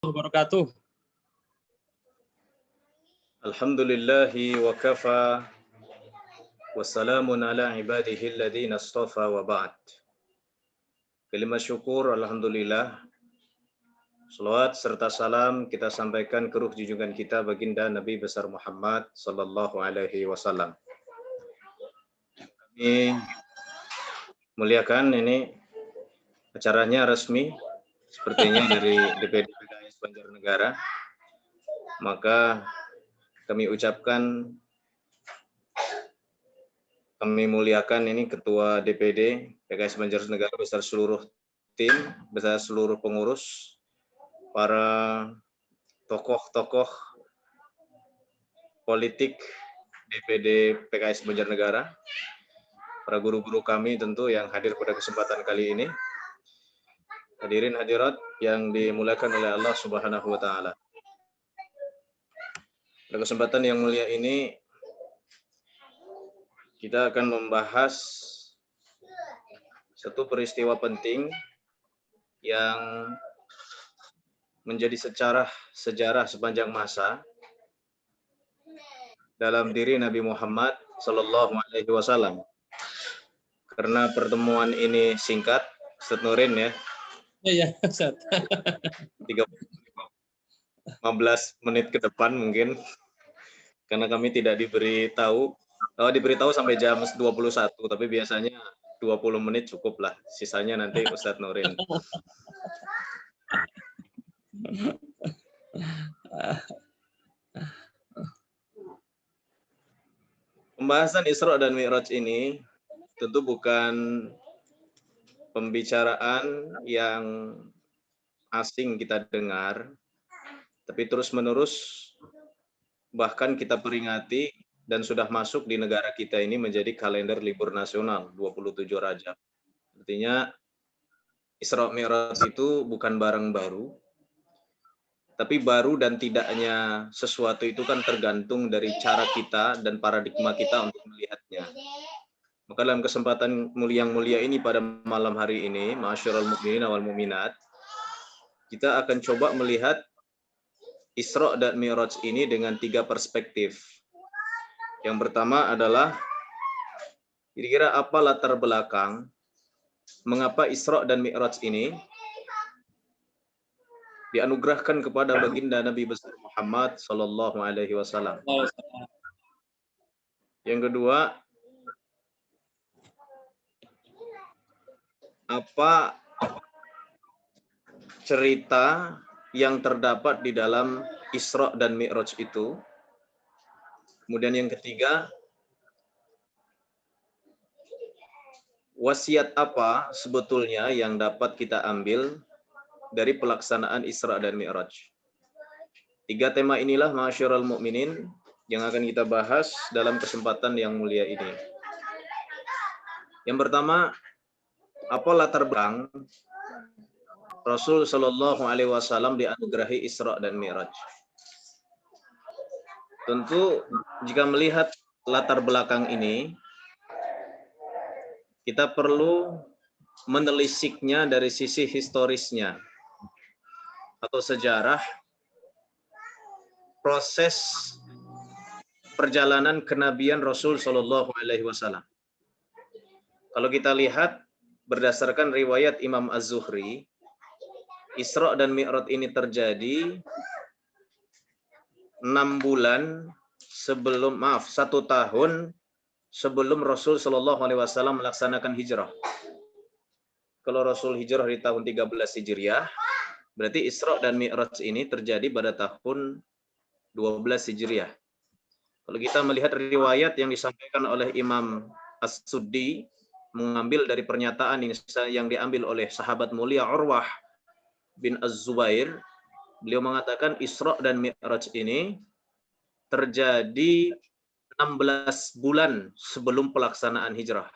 wabarakatuh. Alhamdulillahi wa kafa wa salamun ala ibadihi alladhina astafa wa ba'd. Kalimat syukur alhamdulillah. Salawat serta salam kita sampaikan ke ruh junjungan kita baginda Nabi besar Muhammad sallallahu alaihi wasallam. Kami muliakan ini acaranya resmi sepertinya dari DPD PKS Banjarnegara. Maka kami ucapkan, kami muliakan ini Ketua DPD PKS Banjarnegara beserta seluruh tim, beserta seluruh pengurus, para tokoh-tokoh politik DPD PKS Banjarnegara, para guru-guru kami tentu yang hadir pada kesempatan kali ini. Hadirin hadirat yang dimuliakan oleh Allah Subhanahu wa taala. Pada kesempatan yang mulia ini kita akan membahas satu peristiwa penting yang menjadi sejarah sepanjang masa dalam diri Nabi Muhammad Sallallahu Alaihi Wasallam. Karena pertemuan ini singkat, Ustaz Nurin ya. Iya, Ustaz. 15 menit ke depan mungkin, karena kami tidak diberitahu sampai jam 21, tapi biasanya 20 menit cukup lah, sisanya nanti Ustadz Nurin. Pembahasan Isra dan Mi'raj ini tentu bukan pembicaraan yang asing kita dengar, tapi terus-menerus bahkan kita peringati dan sudah masuk di negara kita ini menjadi kalender libur nasional 27 Rajab. Artinya Isra Mi'raj itu bukan barang baru, tapi baru dan tidaknya sesuatu itu kan tergantung dari cara kita dan paradigma kita untuk melihatnya. Maka dalam kesempatan yang mulia ini pada malam hari ini, ma'asyiral mukminin wal mukminat, kita akan coba melihat Isra dan Mi'raj ini dengan 3 perspektif. Yang pertama adalah kira-kira apa latar belakang mengapa Isra dan Mi'raj ini dianugerahkan kepada baginda Nabi besar Muhammad sallallahu alaihi wasallam. Yang kedua, apa cerita yang terdapat di dalam Isra dan Mi'raj itu. Kemudian yang ketiga, wasiat apa sebetulnya yang dapat kita ambil dari pelaksanaan Isra dan Mi'raj. 3 tema inilah ma'asyiral mukminin yang akan kita bahas dalam kesempatan yang mulia ini. Yang pertama, apa latar belakang Rasul Shallallahu Alaihi Wasallam dianugerahi Isra dan Mi'raj? Tentu jika melihat latar belakang ini, kita perlu menelisiknya dari sisi historisnya atau sejarah proses perjalanan kenabian Rasul Shallallahu Alaihi Wasallam. Kalau kita lihat berdasarkan riwayat Imam Az-Zuhri, Isra dan Mi'raj ini terjadi 1 tahun sebelum Rasul Shallallahu Alaihi Wasallam melaksanakan hijrah. Kalau Rasul hijrah di tahun 13 Hijriah, berarti Isra dan Mi'raj ini terjadi pada tahun 12 Hijriah. Kalau kita melihat riwayat yang disampaikan oleh Imam As-Suddi, mengambil dari pernyataan yang diambil oleh sahabat mulia Urwah bin Az-Zubair, beliau mengatakan Isra dan Mi'raj ini terjadi 16 bulan sebelum pelaksanaan hijrah.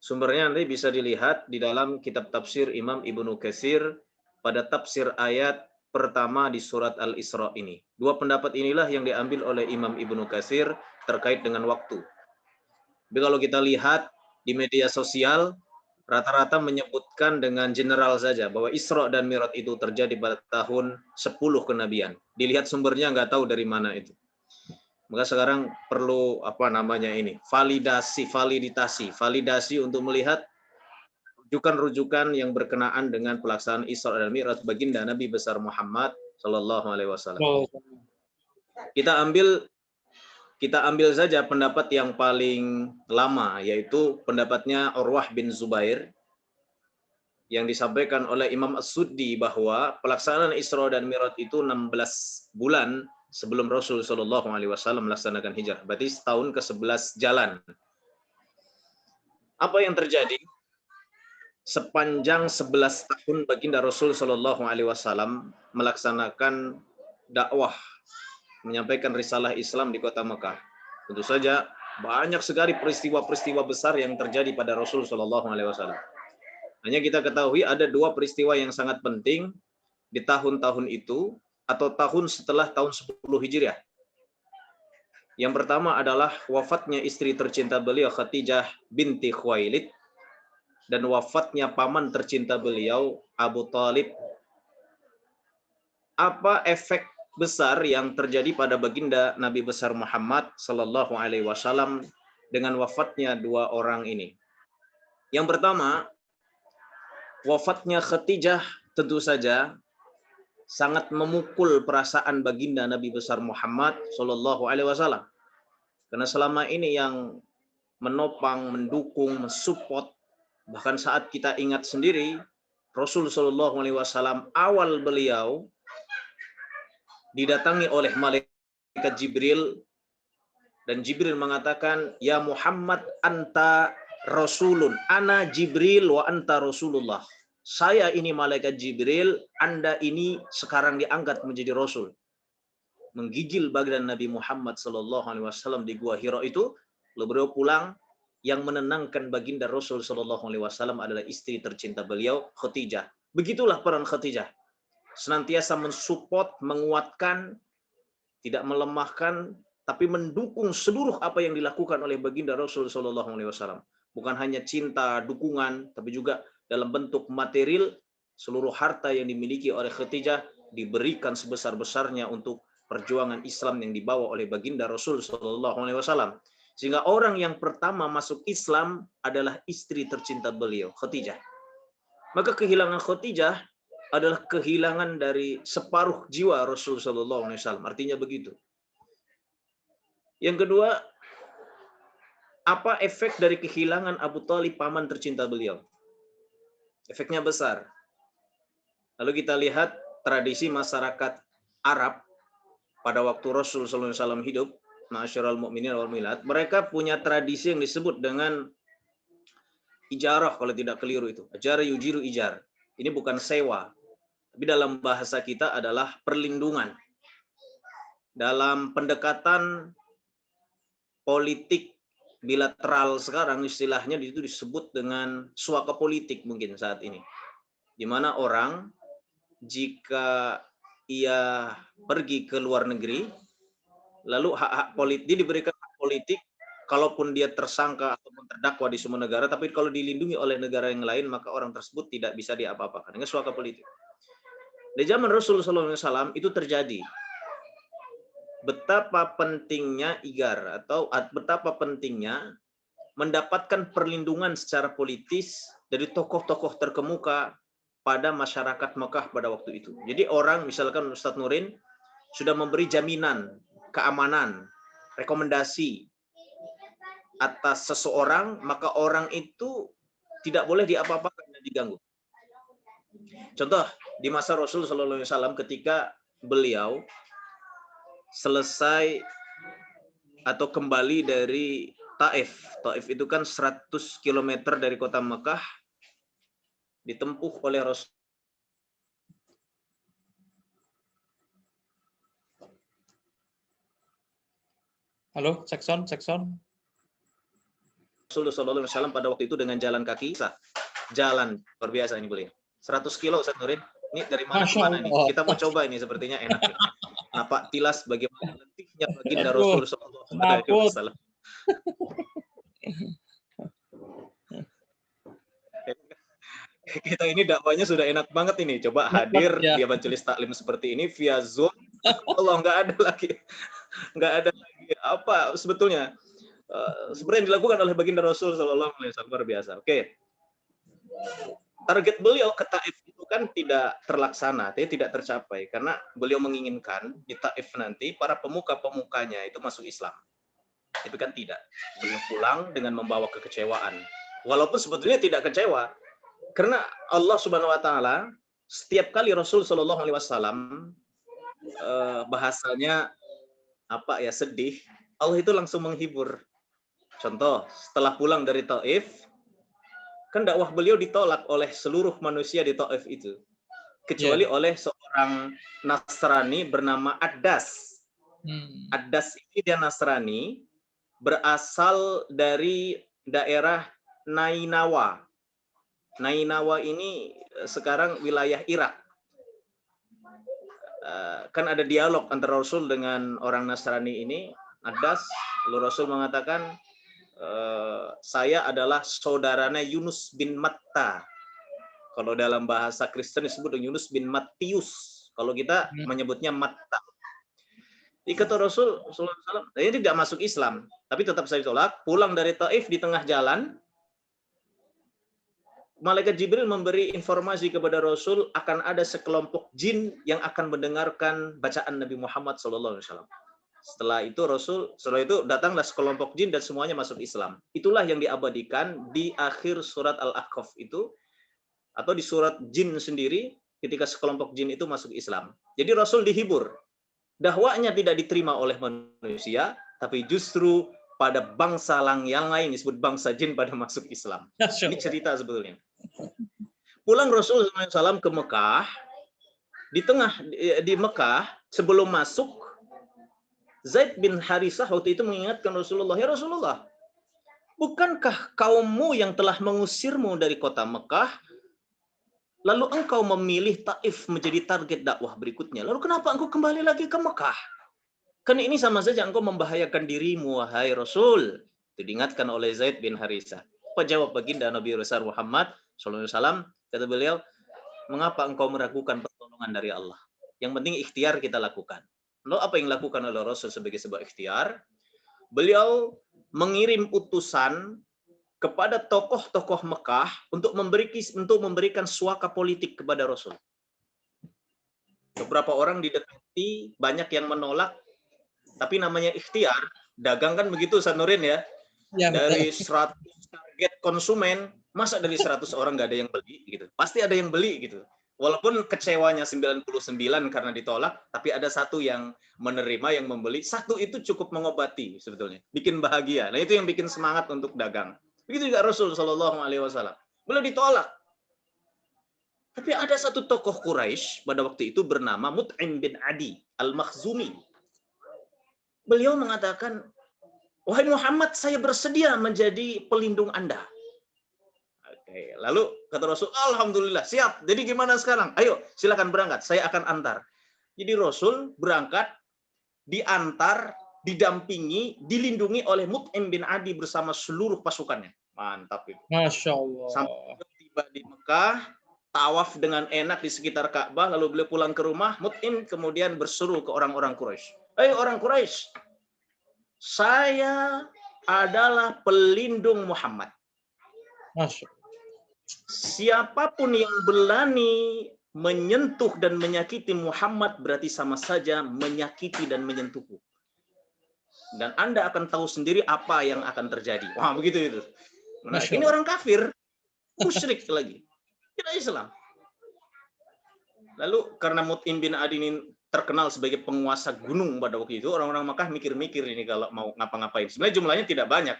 Sumbernya nanti bisa dilihat di dalam kitab tafsir Imam Ibnu Katsir pada tafsir ayat pertama di surat Al-Isra ini. 2 pendapat inilah yang diambil oleh Imam Ibnu Katsir terkait dengan waktu. Tapi kalau kita lihat di media sosial, rata-rata menyebutkan dengan general saja bahwa Isra dan Mi'raj itu terjadi pada tahun 10 kenabian. Dilihat sumbernya nggak tahu dari mana itu. Maka sekarang perlu validasi untuk melihat rujukan-rujukan yang berkenaan dengan pelaksanaan Isra dan Mi'raj baginda Nabi besar Muhammad Shallallahu Alaihi Wasallam. Kita ambil saja pendapat yang paling lama, yaitu pendapatnya Urwah bin Zubair yang disampaikan oleh Imam As-Suddi bahwa pelaksanaan Isra dan Mi'raj itu 16 bulan sebelum Rasul Shallallahu Alaihi Wasallam melaksanakan hijrah. Berarti setahun ke-11 jalan. Apa yang terjadi? Sepanjang 11 tahun baginda Rasul Shallallahu Alaihi Wasallam melaksanakan dakwah, menyampaikan risalah Islam di kota Mekah. Tentu saja banyak sekali peristiwa-peristiwa besar yang terjadi pada Rasul Shallallahu Alaihi Wasallam. Hanya kita ketahui ada dua peristiwa yang sangat penting di tahun-tahun itu atau tahun setelah tahun 10 Hijriah. Yang pertama adalah wafatnya istri tercinta beliau Khadijah binti Khuwailid dan wafatnya paman tercinta beliau Abu Thalib. Apa efek besar yang terjadi pada baginda Nabi besar Muhammad Sallallahu Alaihi Wasallam dengan wafatnya dua orang ini? Yang pertama, wafatnya Khadijah tentu saja sangat memukul perasaan baginda Nabi besar Muhammad Sallallahu Alaihi Wasallam. Karena selama ini yang menopang, mendukung, mensupport, bahkan saat kita ingat sendiri, Rasul Sallallahu Alaihi Wasallam awal beliau didatangi oleh malaikat Jibril dan Jibril mengatakan, ya Muhammad anta Rasulun, ana Jibril wa anta Rasulullah. Saya ini malaikat Jibril, Anda ini sekarang diangkat menjadi Rasul. Menggigil badan Nabi Muhammad Sallallahu Alaihi Wasallam di Gua Hira itu, lalu beliau pulang. Yang menenangkan baginda Rasul Sallallahu Alaihi Wasallam adalah istri tercinta beliau, Khadijah. Begitulah peran Khadijah. Senantiasa mensupport, menguatkan, tidak melemahkan, tapi mendukung seluruh apa yang dilakukan oleh baginda Rasul Sallallahu Alaihi Wasallam. Bukan hanya cinta, dukungan, tapi juga dalam bentuk material, seluruh harta yang dimiliki oleh Khadijah diberikan sebesar-besarnya untuk perjuangan Islam yang dibawa oleh baginda Rasul Sallallahu Alaihi Wasallam. Sehingga orang yang pertama masuk Islam adalah istri tercinta beliau, Khadijah. Maka kehilangan Khadijah adalah kehilangan dari separuh jiwa Rasul Sallallahu Alaihi Wasallam. Artinya begitu. Yang kedua, apa efek dari kehilangan Abu Thalib paman tercinta beliau? Efeknya besar. Lalu kita lihat tradisi masyarakat Arab pada waktu Rasul Sallallahu Alaihi Wasallam hidup, Ma'asyiral mu'minin wal mu'minat, mereka punya tradisi yang disebut dengan ijarah kalau tidak keliru itu. Ajar yujiru ijar. Ini bukan sewa. Tapi dalam bahasa kita adalah perlindungan. Dalam pendekatan politik bilateral sekarang istilahnya itu disebut dengan suaka politik mungkin saat ini. Di mana orang jika ia pergi ke luar negeri lalu hak-hak politik dia diberikan hak politik, kalaupun dia tersangka ataupun terdakwa di semua negara, tapi kalau dilindungi oleh negara yang lain, maka orang tersebut tidak bisa diapa-apakan. Dengan suaka politik. Di zaman Rasulullah SAW itu terjadi. Betapa pentingnya igar atau betapa pentingnya mendapatkan perlindungan secara politis dari tokoh-tokoh terkemuka pada masyarakat Mekah pada waktu itu. Jadi orang, misalkan Ustadz Nurin, sudah memberi jaminan keamanan, rekomendasi atas seseorang, maka orang itu tidak boleh diapa-apakan dan diganggu. Contoh, di masa Rasul Sallallahu Alaihi Wasallam ketika beliau selesai atau kembali dari Taif. Taif itu kan 100 km dari kota Mekah, ditempuh oleh Rasul. Halo, Sekson. Rasulullah SAW pada waktu itu dengan jalan kaki, jalan luar biasa ini beliau. 100 kilo Ustaz Nurin. Ini dari mana ke mana nih? Kita mau coba ini, sepertinya enak. Napak tilas bagaimana letihnya baginda Rasul sallallahu alaihi wasallam. Kita ini dakwanya sudah enak banget ini. Coba Enak banget hadir ya. di majelis taklim seperti ini via Zoom. Allah, nggak ada lagi, nggak ada lagi apa sebetulnya seperti yang dilakukan oleh baginda Rasul Shallallahu Alaihi Wasallam, luar biasa. Oke, target beliau ke Taif itu kan tidak terlaksana, tidak tercapai karena beliau menginginkan di Taif nanti para pemuka-pemukanya itu masuk Islam. Itu kan tidak. Beliau pulang dengan membawa kekecewaan. Walaupun sebetulnya tidak kecewa, karena Allah Subhanahu Wa Taala setiap kali Rasul Shallallahu Alaihi Wasallam bahasanya apa ya, sedih, Allah itu langsung menghibur. Contoh, setelah pulang dari Taif, kan dakwah beliau ditolak oleh seluruh manusia di Taif itu, kecuali oleh seorang Nasrani bernama Addas. Addas ini dia Nasrani, berasal dari daerah Nainawa. Nainawa ini sekarang wilayah Irak. Kan ada dialog antara Rasul dengan orang Nasrani ini, Addas, lalu Rasul mengatakan, saya adalah saudaranya Yunus bin Matta. Kalau dalam bahasa Kristen disebut Yunus bin Matius. Kalau kita menyebutnya Matta. Kata Rasul SAW, ini tidak masuk Islam, tapi tetap saya ditolak. Pulang dari Taif di tengah jalan, Malaikat Jibril memberi informasi kepada Rasul akan ada sekelompok jin yang akan mendengarkan bacaan Nabi Muhammad SAW. Setelah itu datanglah sekelompok jin dan semuanya masuk Islam. Itulah yang diabadikan di akhir surat Al-Ahqaf itu, atau di surat jin sendiri, ketika sekelompok jin itu masuk Islam. Jadi Rasul dihibur. Dakwahnya tidak diterima oleh manusia, tapi justru pada bangsa yang lain, disebut bangsa jin, pada masuk Islam. Ini cerita sebetulnya. Pulang Rasul SAW ke Mekah, di Mekah, sebelum masuk, Zaid bin Harisah waktu itu mengingatkan Rasulullah, ya Rasulullah, bukankah kaummu yang telah mengusirmu dari kota Mekah, lalu engkau memilih Taif menjadi target dakwah berikutnya, lalu kenapa engkau kembali lagi ke Mekah? Kan ini sama saja engkau membahayakan dirimu, wahai Rasul. Itu diingatkan oleh Zaid bin Harisah. Apa jawab baginda Nabi Rasul Muhammad SAW? Kata beliau, mengapa engkau meragukan pertolongan dari Allah? Yang penting ikhtiar kita lakukan. Lalu apa yang dilakukan oleh Rasul sebagai sebuah ikhtiar? Beliau mengirim utusan kepada tokoh-tokoh Mekah untuk memberikan suaka politik kepada Rasul. Beberapa orang didekati, banyak yang menolak, tapi namanya ikhtiar, dagang kan begitu, Sanurin ya. Dari 100 target konsumen, masa dari 100 orang nggak ada yang beli gitu? Pasti ada yang beli gitu. Walaupun kecewanya 99 karena ditolak, tapi ada satu yang menerima, yang membeli. Satu itu cukup mengobati sebetulnya, bikin bahagia. Nah itu yang bikin semangat untuk dagang. Begitu juga Rasul Shallallahu Alaihi Wasallam. Beliau ditolak. Tapi ada satu tokoh Quraisy pada waktu itu bernama Mut'im bin Adi Al-Makhzumi. Beliau mengatakan, wahai Muhammad, saya bersedia menjadi pelindung Anda. Oke, lalu kata Rasul, alhamdulillah, siap. Jadi gimana sekarang? Ayo, silakan berangkat. Saya akan antar. Jadi Rasul berangkat, diantar, didampingi, dilindungi oleh Mut'im bin Adi bersama seluruh pasukannya. Mantap itu. Masya Allah. Sampai tiba di Mekah, tawaf dengan enak di sekitar Ka'bah, lalu beliau pulang ke rumah. Mut'im kemudian berseru ke orang-orang Quraisy, "Hei orang Quraisy, saya adalah pelindung Muhammad. Masya Allah. Siapapun yang berani menyentuh dan menyakiti Muhammad berarti sama saja menyakiti dan menyentuhku. Dan Anda akan tahu sendiri apa yang akan terjadi." Wah, begitu itu. Nah, ini orang kafir, musyrik lagi, tidak Islam. Lalu karena Mut'im bin Adi ini terkenal sebagai penguasa gunung pada waktu itu, orang-orang Makkah mikir-mikir ini kalau mau ngapa-ngapain. Sebenarnya jumlahnya tidak banyak.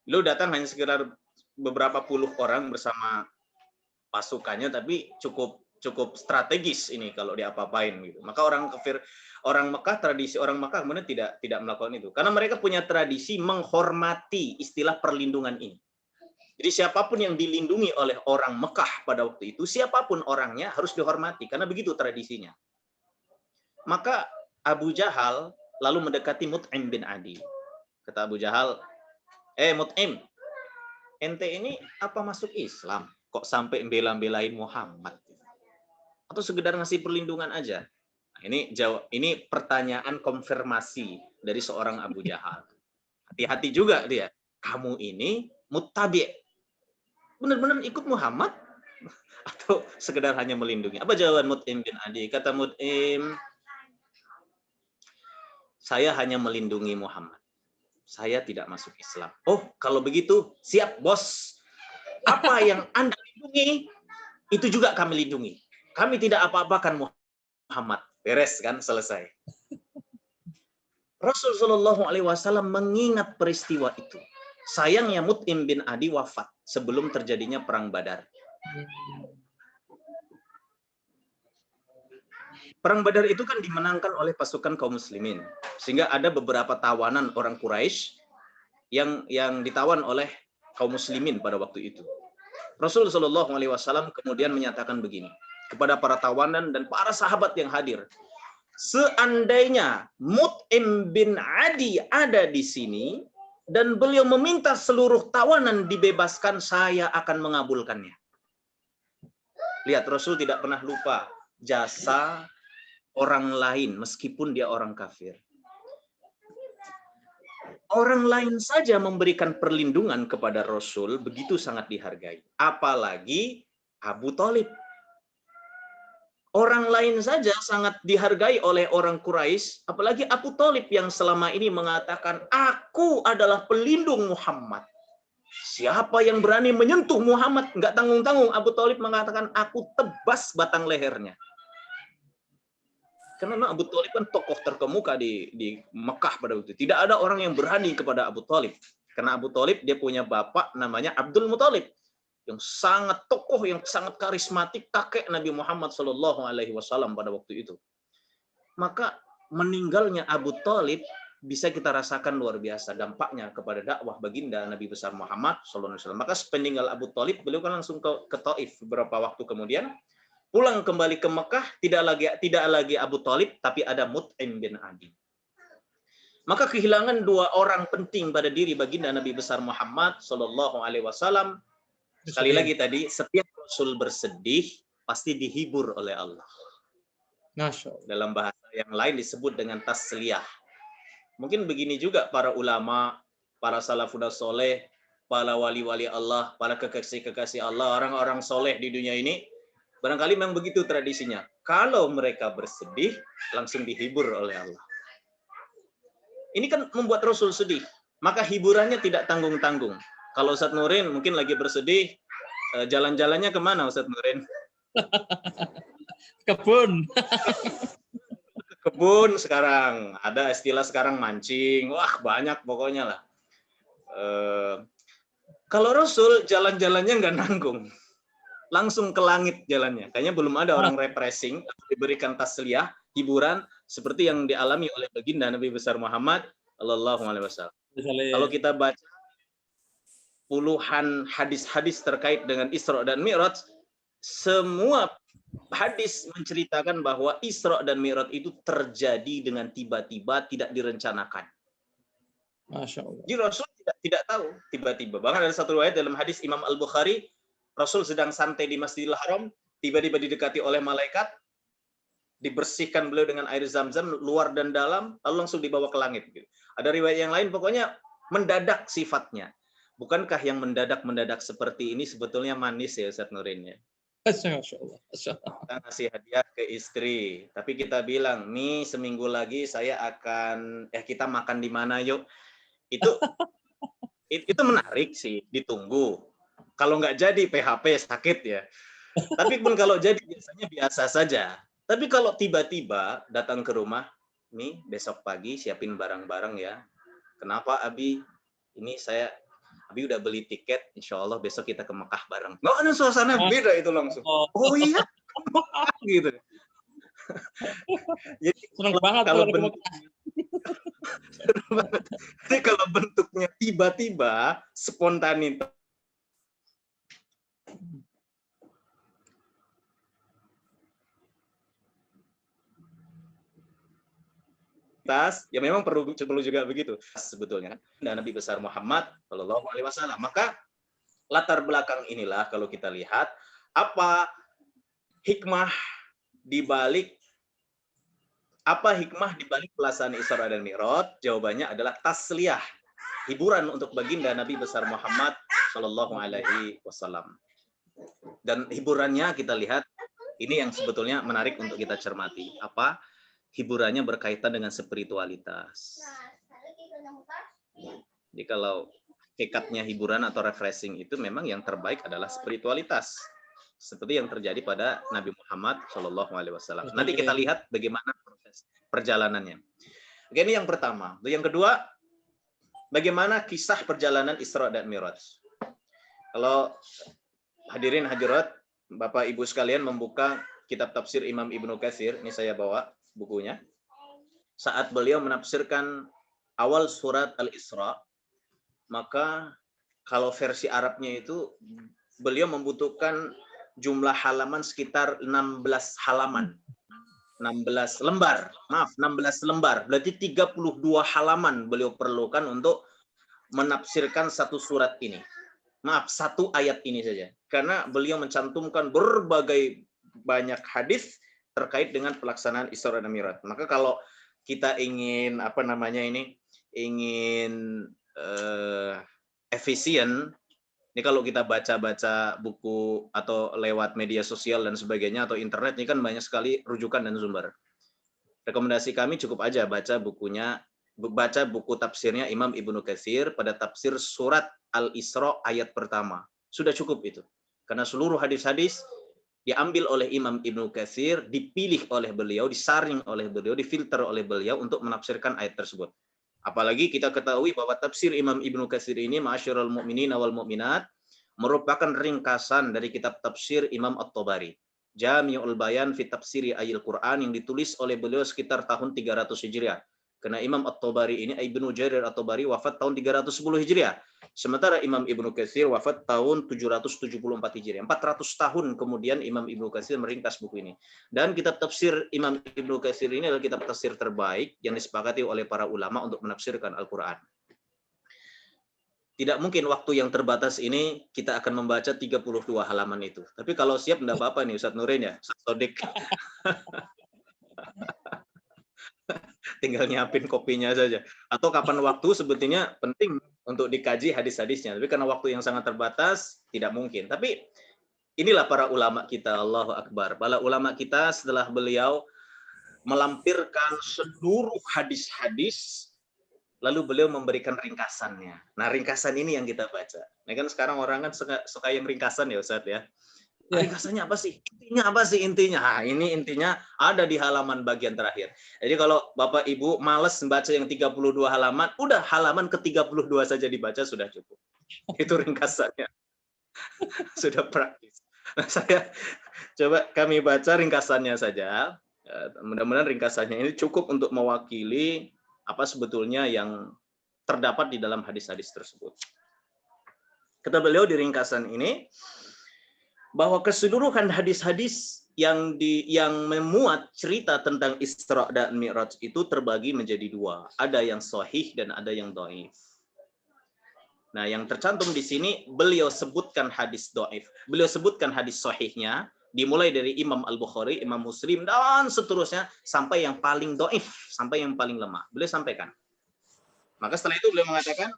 Lalu datang hanya sekitar beberapa puluh orang bersama pasukannya, tapi cukup strategis ini kalau diapa-apain gitu. Maka orang Mekah, tradisi orang Mekah kemudian tidak melakukan itu, karena mereka punya tradisi menghormati istilah perlindungan ini. Jadi siapapun yang dilindungi oleh orang Mekah pada waktu itu, siapapun orangnya harus dihormati, karena begitu tradisinya. Maka Abu Jahal lalu mendekati Mut'im bin Adi. Kata Abu Jahal, Mut'im, ente ini apa masuk Islam? kok sampai bela-belain Muhammad? Atau sekedar ngasih perlindungan aja? Nah, ini pertanyaan konfirmasi dari seorang Abu Jahal. Hati-hati juga dia. Kamu ini muttabi'. Benar-benar ikut Muhammad? Atau sekedar hanya melindungi? Apa jawaban Mut'im bin Adi? Kata Mut'im, saya hanya melindungi Muhammad. Saya tidak masuk Islam. Oh, kalau begitu, siap bos. Apa yang Anda lindungi, itu juga kami lindungi. Kami tidak apa-apakan Muhammad. Beres kan, selesai. Rasulullah SAW mengingat peristiwa itu. Sayangnya Mut'im bin Adi wafat sebelum terjadinya Perang Badar. Perang Badar itu kan dimenangkan oleh pasukan kaum muslimin. Sehingga ada beberapa tawanan orang Quraisy yang ditawan oleh kaum muslimin pada waktu itu. Rasulullah SAW kemudian menyatakan begini kepada para tawanan dan para sahabat yang hadir. Seandainya Mut'im bin Adi ada di sini dan beliau meminta seluruh tawanan dibebaskan, saya akan mengabulkannya. Lihat, Rasul tidak pernah lupa jasa orang lain meskipun dia orang kafir. Orang lain saja memberikan perlindungan kepada Rasul begitu sangat dihargai. Apalagi Abu Thalib. Orang lain saja sangat dihargai oleh orang Quraisy, apalagi Abu Thalib yang selama ini mengatakan, aku adalah pelindung Muhammad. Siapa yang berani menyentuh Muhammad, nggak tanggung-tanggung Abu Thalib mengatakan, aku tebas batang lehernya. Karena memang Abu Thalib kan tokoh terkemuka di Mekah pada waktu itu. Tidak ada orang yang berani kepada Abu Thalib. Karena Abu Thalib dia punya bapak namanya Abdul Muthalib, yang sangat tokoh, yang sangat karismatik, kakek Nabi Muhammad SAW pada waktu itu. Maka meninggalnya Abu Thalib bisa kita rasakan luar biasa dampaknya kepada dakwah baginda Nabi besar Muhammad SAW. Maka sepeninggal Abu Thalib, beliau kan langsung ke Taif beberapa waktu kemudian. Pulang kembali ke Mekah, tidak lagi Abu Thalib, tapi ada Mut'im bin Adi. Maka kehilangan dua orang penting pada diri baginda Nabi besar Muhammad SAW. Sekali lagi tadi, setiap Rasul bersedih pasti dihibur oleh Allah. Dalam bahasa yang lain disebut dengan tasliyah. Mungkin begini juga para ulama, para salafun soleh, para wali-wali Allah, para kekasih-kekasih Allah, orang-orang soleh di dunia ini, barangkali memang begitu tradisinya. Kalau mereka bersedih, langsung dihibur oleh Allah. Ini kan membuat Rasul sedih. Maka hiburannya tidak tanggung-tanggung. Kalau Ustadz Nurin mungkin lagi bersedih, jalan-jalannya kemana Ustadz Nurin? Kebun. Kebun sekarang. Ada istilah sekarang mancing. Wah, banyak pokoknya lah. Kalau Rasul jalan-jalannya nggak nanggung. Langsung ke langit jalannya. Kayaknya belum ada orang refreshing, diberikan tasliyah, hiburan, seperti yang dialami oleh baginda Nabi besar Muhammad Sallallahu Alaihi Wasallam. Kalau kita baca puluhan hadis-hadis terkait dengan Isra dan Mi'raj, semua hadis menceritakan bahwa Isra dan Mi'raj itu terjadi dengan tiba-tiba, tidak direncanakan. Masya Allah. Jadi Rasul tidak tahu tiba-tiba. Bahkan ada satu riwayat dalam hadis Imam Al-Bukhari, Rasul sedang santai di Masjidil Haram, tiba-tiba didekati oleh malaikat, dibersihkan beliau dengan air zam-zam, luar dan dalam, lalu langsung dibawa ke langit. Ada riwayat yang lain, pokoknya mendadak sifatnya. Bukankah yang mendadak-mendadak seperti ini sebetulnya manis ya Ustaz Nurin ya? Masya Allah. Kita ngasih hadiah ke istri, tapi kita bilang, nih seminggu lagi saya akan, kita makan di mana yuk? Itu menarik sih, ditunggu. Kalau nggak jadi PHP sakit ya. Tapi pun kalau jadi biasanya biasa saja. Tapi kalau tiba-tiba datang ke rumah, nih besok pagi siapin barang-barang ya. Kenapa Abi? Ini Abi udah beli tiket, insya Allah besok kita ke Mekah bareng. Nggak ada suasana beda itu langsung. Oh iya, gitu. Jadi Senang banget kalau jadi kalau bentuknya tiba-tiba, spontanitas, ya memang perlu juga begitu sebetulnya. Dan Nabi besar Muhammad Shallallahu Alaihi Wasallam. Maka latar belakang inilah kalau kita lihat apa hikmah di balik pelaksanaan Isra dan Mi'raj? Jawabannya adalah tasliyah, hiburan untuk baginda Nabi besar Muhammad Shallallahu Alaihi Wasallam. Dan hiburannya kita lihat ini yang sebetulnya menarik untuk kita cermati. Apa hiburannya berkaitan dengan spiritualitas. Jadi kalau hakikatnya hiburan atau refreshing itu memang yang terbaik adalah spiritualitas. Seperti yang terjadi pada Nabi Muhammad Shallallahu Alaihi Wasallam. Nanti kita lihat bagaimana proses perjalanannya. Oke, ini yang pertama. Yang kedua, bagaimana kisah perjalanan Isra dan Mi'raj. Kalau hadirin hadirat, Bapak Ibu sekalian membuka kitab tafsir Imam Ibnu Katsir, ini saya bawa bukunya. Saat beliau menafsirkan awal surat Al-Isra, maka kalau versi Arabnya itu beliau membutuhkan jumlah halaman sekitar 16 halaman. 16 lembar. Maaf, 16 lembar. Berarti 32 halaman beliau perlukan untuk menafsirkan satu surat ini. Maaf, satu ayat ini saja. Karena beliau mencantumkan berbagai banyak hadis terkait dengan pelaksanaan Isra dan Mi'raj. Maka kalau kita ingin efisien, ini kalau kita baca-baca buku atau lewat media sosial dan sebagainya atau internet, ini kan banyak sekali rujukan dan sumber. Rekomendasi kami cukup aja baca buku tafsirnya Imam Ibnu Katsir pada tafsir surat Al-Isra ayat pertama. Sudah cukup itu. Karena seluruh hadis-hadis diambil oleh Imam Ibnu Katsir, dipilih oleh beliau, disaring oleh beliau, difilter oleh beliau untuk menafsirkan ayat tersebut. Apalagi kita ketahui bahwa tafsir Imam Ibnu Katsir ini, ma'asyiral mu'minin wal mu'minat, merupakan ringkasan dari kitab tafsir Imam At-Tabari. Jami'ul Bayan fi Tafsiri Ayil Quran yang ditulis oleh beliau sekitar tahun 300 Hijriah. Karena Imam At-Tabari ini, Ibnu Jarir At-Tabari wafat tahun 310 Hijriah. Sementara Imam Ibnu Katsir wafat tahun 774 Hijriah. 400 tahun kemudian Imam Ibnu Katsir meringkas buku ini. Dan kitab tafsir Imam Ibnu Katsir ini adalah kitab tafsir terbaik yang disepakati oleh para ulama untuk menafsirkan Al-Quran. Tidak mungkin waktu yang terbatas ini kita akan membaca 32 halaman itu. Tapi kalau siap, enggak apa-apa nih Ustadz Nurin ya, Ustadz Sodik. Tinggal nyiapin kopinya saja. Atau kapan waktu sebetulnya penting untuk dikaji hadis-hadisnya. Tapi karena waktu yang sangat terbatas, tidak mungkin. Tapi inilah para ulama kita, Allahu Akbar. Para ulama kita setelah beliau melampirkan seluruh hadis-hadis, lalu beliau memberikan ringkasannya. Nah, ringkasan ini yang kita baca. Nah, kan sekarang orang kan suka yang ringkasan ya Ustadz ya. Ringkasannya apa sih? Intinya apa sih intinya? Nah, ini intinya ada di halaman bagian terakhir. Jadi kalau Bapak Ibu males membaca yang 32 halaman, udah halaman ke-32 saja dibaca sudah cukup. Itu ringkasannya. Sudah praktis. Nah, kami baca ringkasannya saja. Mudah-mudahan ringkasannya ini cukup untuk mewakili apa sebetulnya yang terdapat di dalam hadis-hadis tersebut. Kata beliau di ringkasan ini, bahwa keseluruhan hadis-hadis yang memuat cerita tentang Isra dan Mi'raj itu terbagi menjadi dua. Ada yang sahih dan ada yang dhaif. Nah, yang tercantum di sini beliau sebutkan hadis dhaif. Beliau sebutkan hadis sahihnya dimulai dari Imam Al-Bukhari, Imam Muslim dan seterusnya sampai yang paling dhaif, sampai yang paling lemah. Beliau sampaikan. Maka setelah itu beliau mengatakan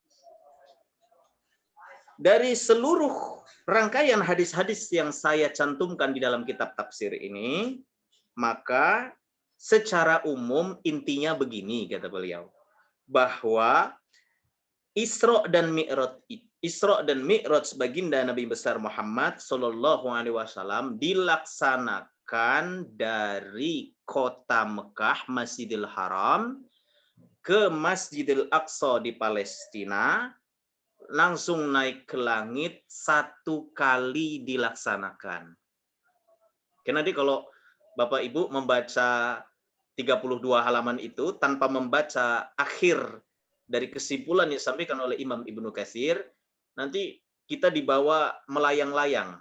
dari seluruh rangkaian hadis-hadis yang saya cantumkan di dalam kitab tafsir ini, maka secara umum intinya begini, kata beliau, bahwa Isra dan Mi'raj baginda Nabi besar Muhammad Shallallahu Alaihi Wasallam dilaksanakan dari kota Mekah, Masjidil Haram, ke Masjidil Aqsa di Palestina, langsung naik ke langit satu kali dilaksanakan. Karena nanti kalau Bapak Ibu membaca 32 halaman itu tanpa membaca akhir dari kesimpulan yang disampaikan oleh Imam Ibnu Katsir, nanti kita dibawa melayang-layang.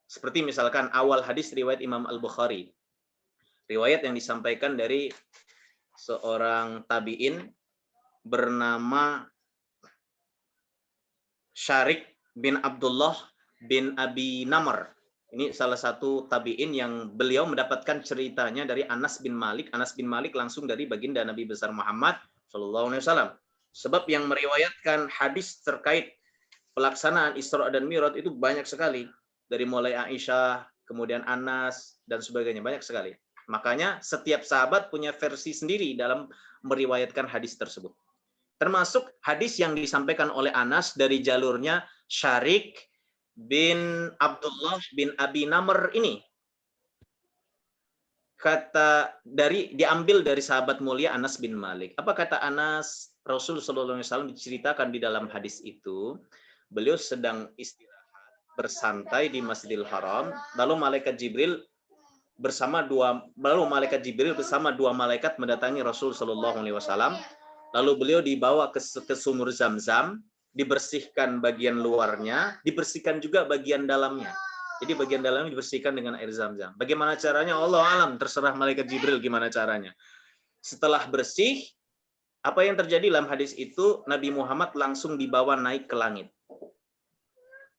Seperti misalkan awal hadis riwayat Imam Al-Bukhari. Riwayat yang disampaikan dari seorang tabi'in bernama Syarik bin Abdullah bin Abi Namr. Ini salah satu tabi'in yang beliau mendapatkan ceritanya dari Anas bin Malik. Anas bin Malik langsung dari baginda Nabi besar Muhammad SAW. Sebab yang meriwayatkan hadis terkait pelaksanaan Isra dan Mi'raj itu banyak sekali. Dari mulai Aisyah, kemudian Anas, dan sebagainya. Banyak sekali. Makanya setiap sahabat punya versi sendiri dalam meriwayatkan hadis tersebut. Termasuk hadis yang disampaikan oleh Anas dari jalurnya Syarik bin Abdullah bin Abi Namr ini. Diambil dari sahabat mulia Anas bin Malik. Apa kata Anas? Rasul SAW diceritakan di dalam hadis itu, beliau sedang istirahat, bersantai di Masjidil Haram, lalu malaikat Jibril bersama dua malaikat mendatangi Rasul SAW. Lalu beliau dibawa ke sumur Zam-Zam, dibersihkan bagian luarnya, dibersihkan juga bagian dalamnya. Jadi bagian dalamnya dibersihkan dengan air Zam-Zam. Bagaimana caranya? Allah alam, terserah malaikat Jibril gimana caranya. Setelah bersih, apa yang terjadi dalam hadis itu, Nabi Muhammad langsung dibawa naik ke langit.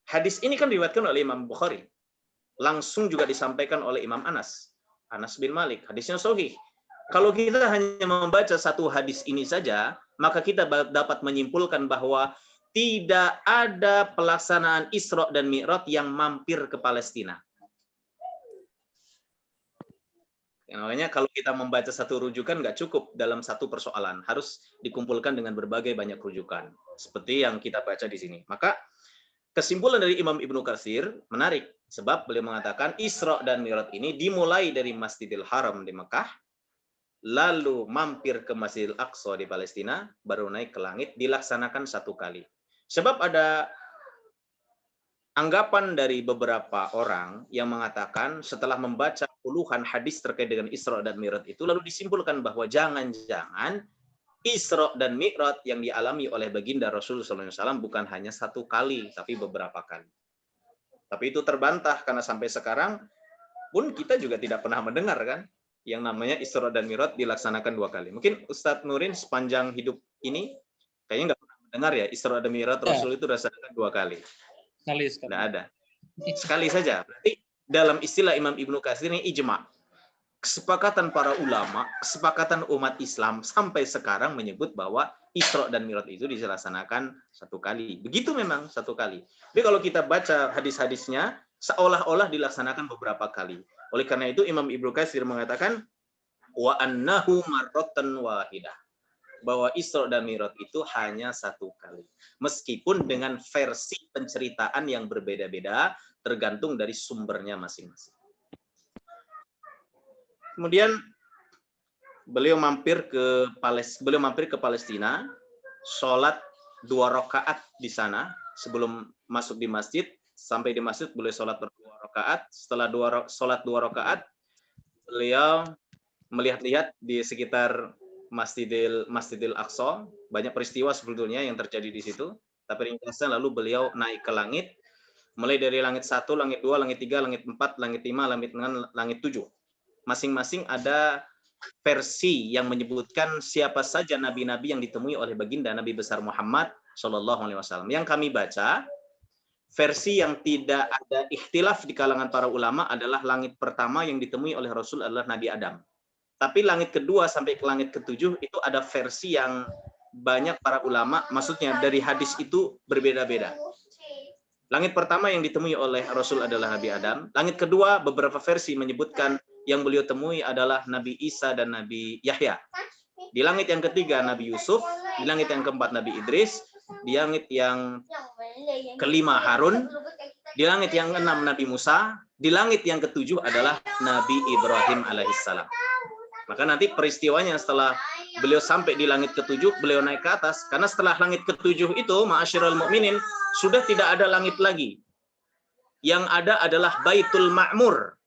Hadis ini kan diriwayatkan oleh Imam Bukhari. Langsung juga disampaikan oleh Imam Anas bin Malik. Hadisnya sahih. Kalau kita hanya membaca satu hadis ini saja, maka kita dapat menyimpulkan bahwa tidak ada pelaksanaan Isra dan Mi'raj yang mampir ke Palestina. Makanya kalau kita membaca satu rujukan nggak cukup dalam satu persoalan, harus dikumpulkan dengan berbagai banyak rujukan. Seperti yang kita baca di sini. Maka kesimpulan dari Imam Ibnu Katsir menarik, sebab beliau mengatakan Isra dan Mi'raj ini dimulai dari Masjidil Haram di Mekah, lalu mampir ke Masjidil Aqsa di Palestina, baru naik ke langit, dilaksanakan satu kali. Sebab ada anggapan dari beberapa orang yang mengatakan setelah membaca puluhan hadis terkait dengan Isra dan Mi'raj itu, lalu disimpulkan bahwa jangan-jangan Isra dan Mi'raj yang dialami oleh baginda Rasulullah SAW bukan hanya satu kali, tapi beberapa kali. Tapi itu terbantah karena sampai sekarang pun kita juga tidak pernah mendengar kan yang namanya Isra dan Mi'raj dilaksanakan dua kali. Mungkin Ustadz Nurin sepanjang hidup ini kayaknya nggak pernah mendengar ya Isra dan Mi'raj Rasul itu dilaksanakan dua kali. Sekali. Tidak ada. Sekali saja. Berarti dalam istilah Imam Ibnu Katsir ini ijma. Kesepakatan para ulama, kesepakatan umat Islam sampai sekarang menyebut bahwa Isra dan Mi'raj itu dilaksanakan satu kali. Begitu memang satu kali. Tapi kalau kita baca hadis-hadisnya, seolah-olah dilaksanakan beberapa kali. Oleh karena itu Imam Ibnu Katsir mengatakan wa annahu marratan wahidah, bahwa Isra dan Mi'raj itu hanya satu kali. Meskipun dengan versi penceritaan yang berbeda-beda tergantung dari sumbernya masing-masing. Kemudian beliau mampir ke Palestina, sholat 2 rakaat di sana sebelum masuk di masjid. Sampai di masjid beliau sholat 2 rakaat. Setelah sholat 2 rakaat, beliau melihat-lihat di sekitar Masjidil Aqsa. Banyak peristiwa sebetulnya yang terjadi di situ. Tapi ringkasnya lalu beliau naik ke langit. Mulai dari langit 1, langit 2, langit 3, langit 4, langit 5, langit 6, langit 7. Masing-masing ada versi yang menyebutkan siapa saja nabi-nabi yang ditemui oleh baginda Nabi besar Muhammad SAW. Yang kami baca, versi yang tidak ada ikhtilaf di kalangan para ulama adalah langit pertama yang ditemui oleh Rasul adalah Nabi Adam. Tapi langit kedua sampai ke langit ketujuh itu ada versi yang banyak para ulama, maksudnya dari hadis itu berbeda-beda. Langit pertama yang ditemui oleh Rasul adalah Nabi Adam. Langit kedua beberapa versi menyebutkan yang beliau temui adalah Nabi Isa dan Nabi Yahya. Di langit yang ketiga Nabi Yusuf, di langit yang keempat Nabi Idris, di langit yang kelima Harun, di langit yang keenam Nabi Musa, di langit yang ketujuh adalah Nabi Ibrahim alaihissalam. Maka nanti peristiwanya setelah beliau sampai di langit ketujuh, beliau naik ke atas. Karena setelah langit ketujuh itu, ma'asyiral mu'minin, sudah tidak ada langit lagi. Yang ada adalah Baitul Ma'mur.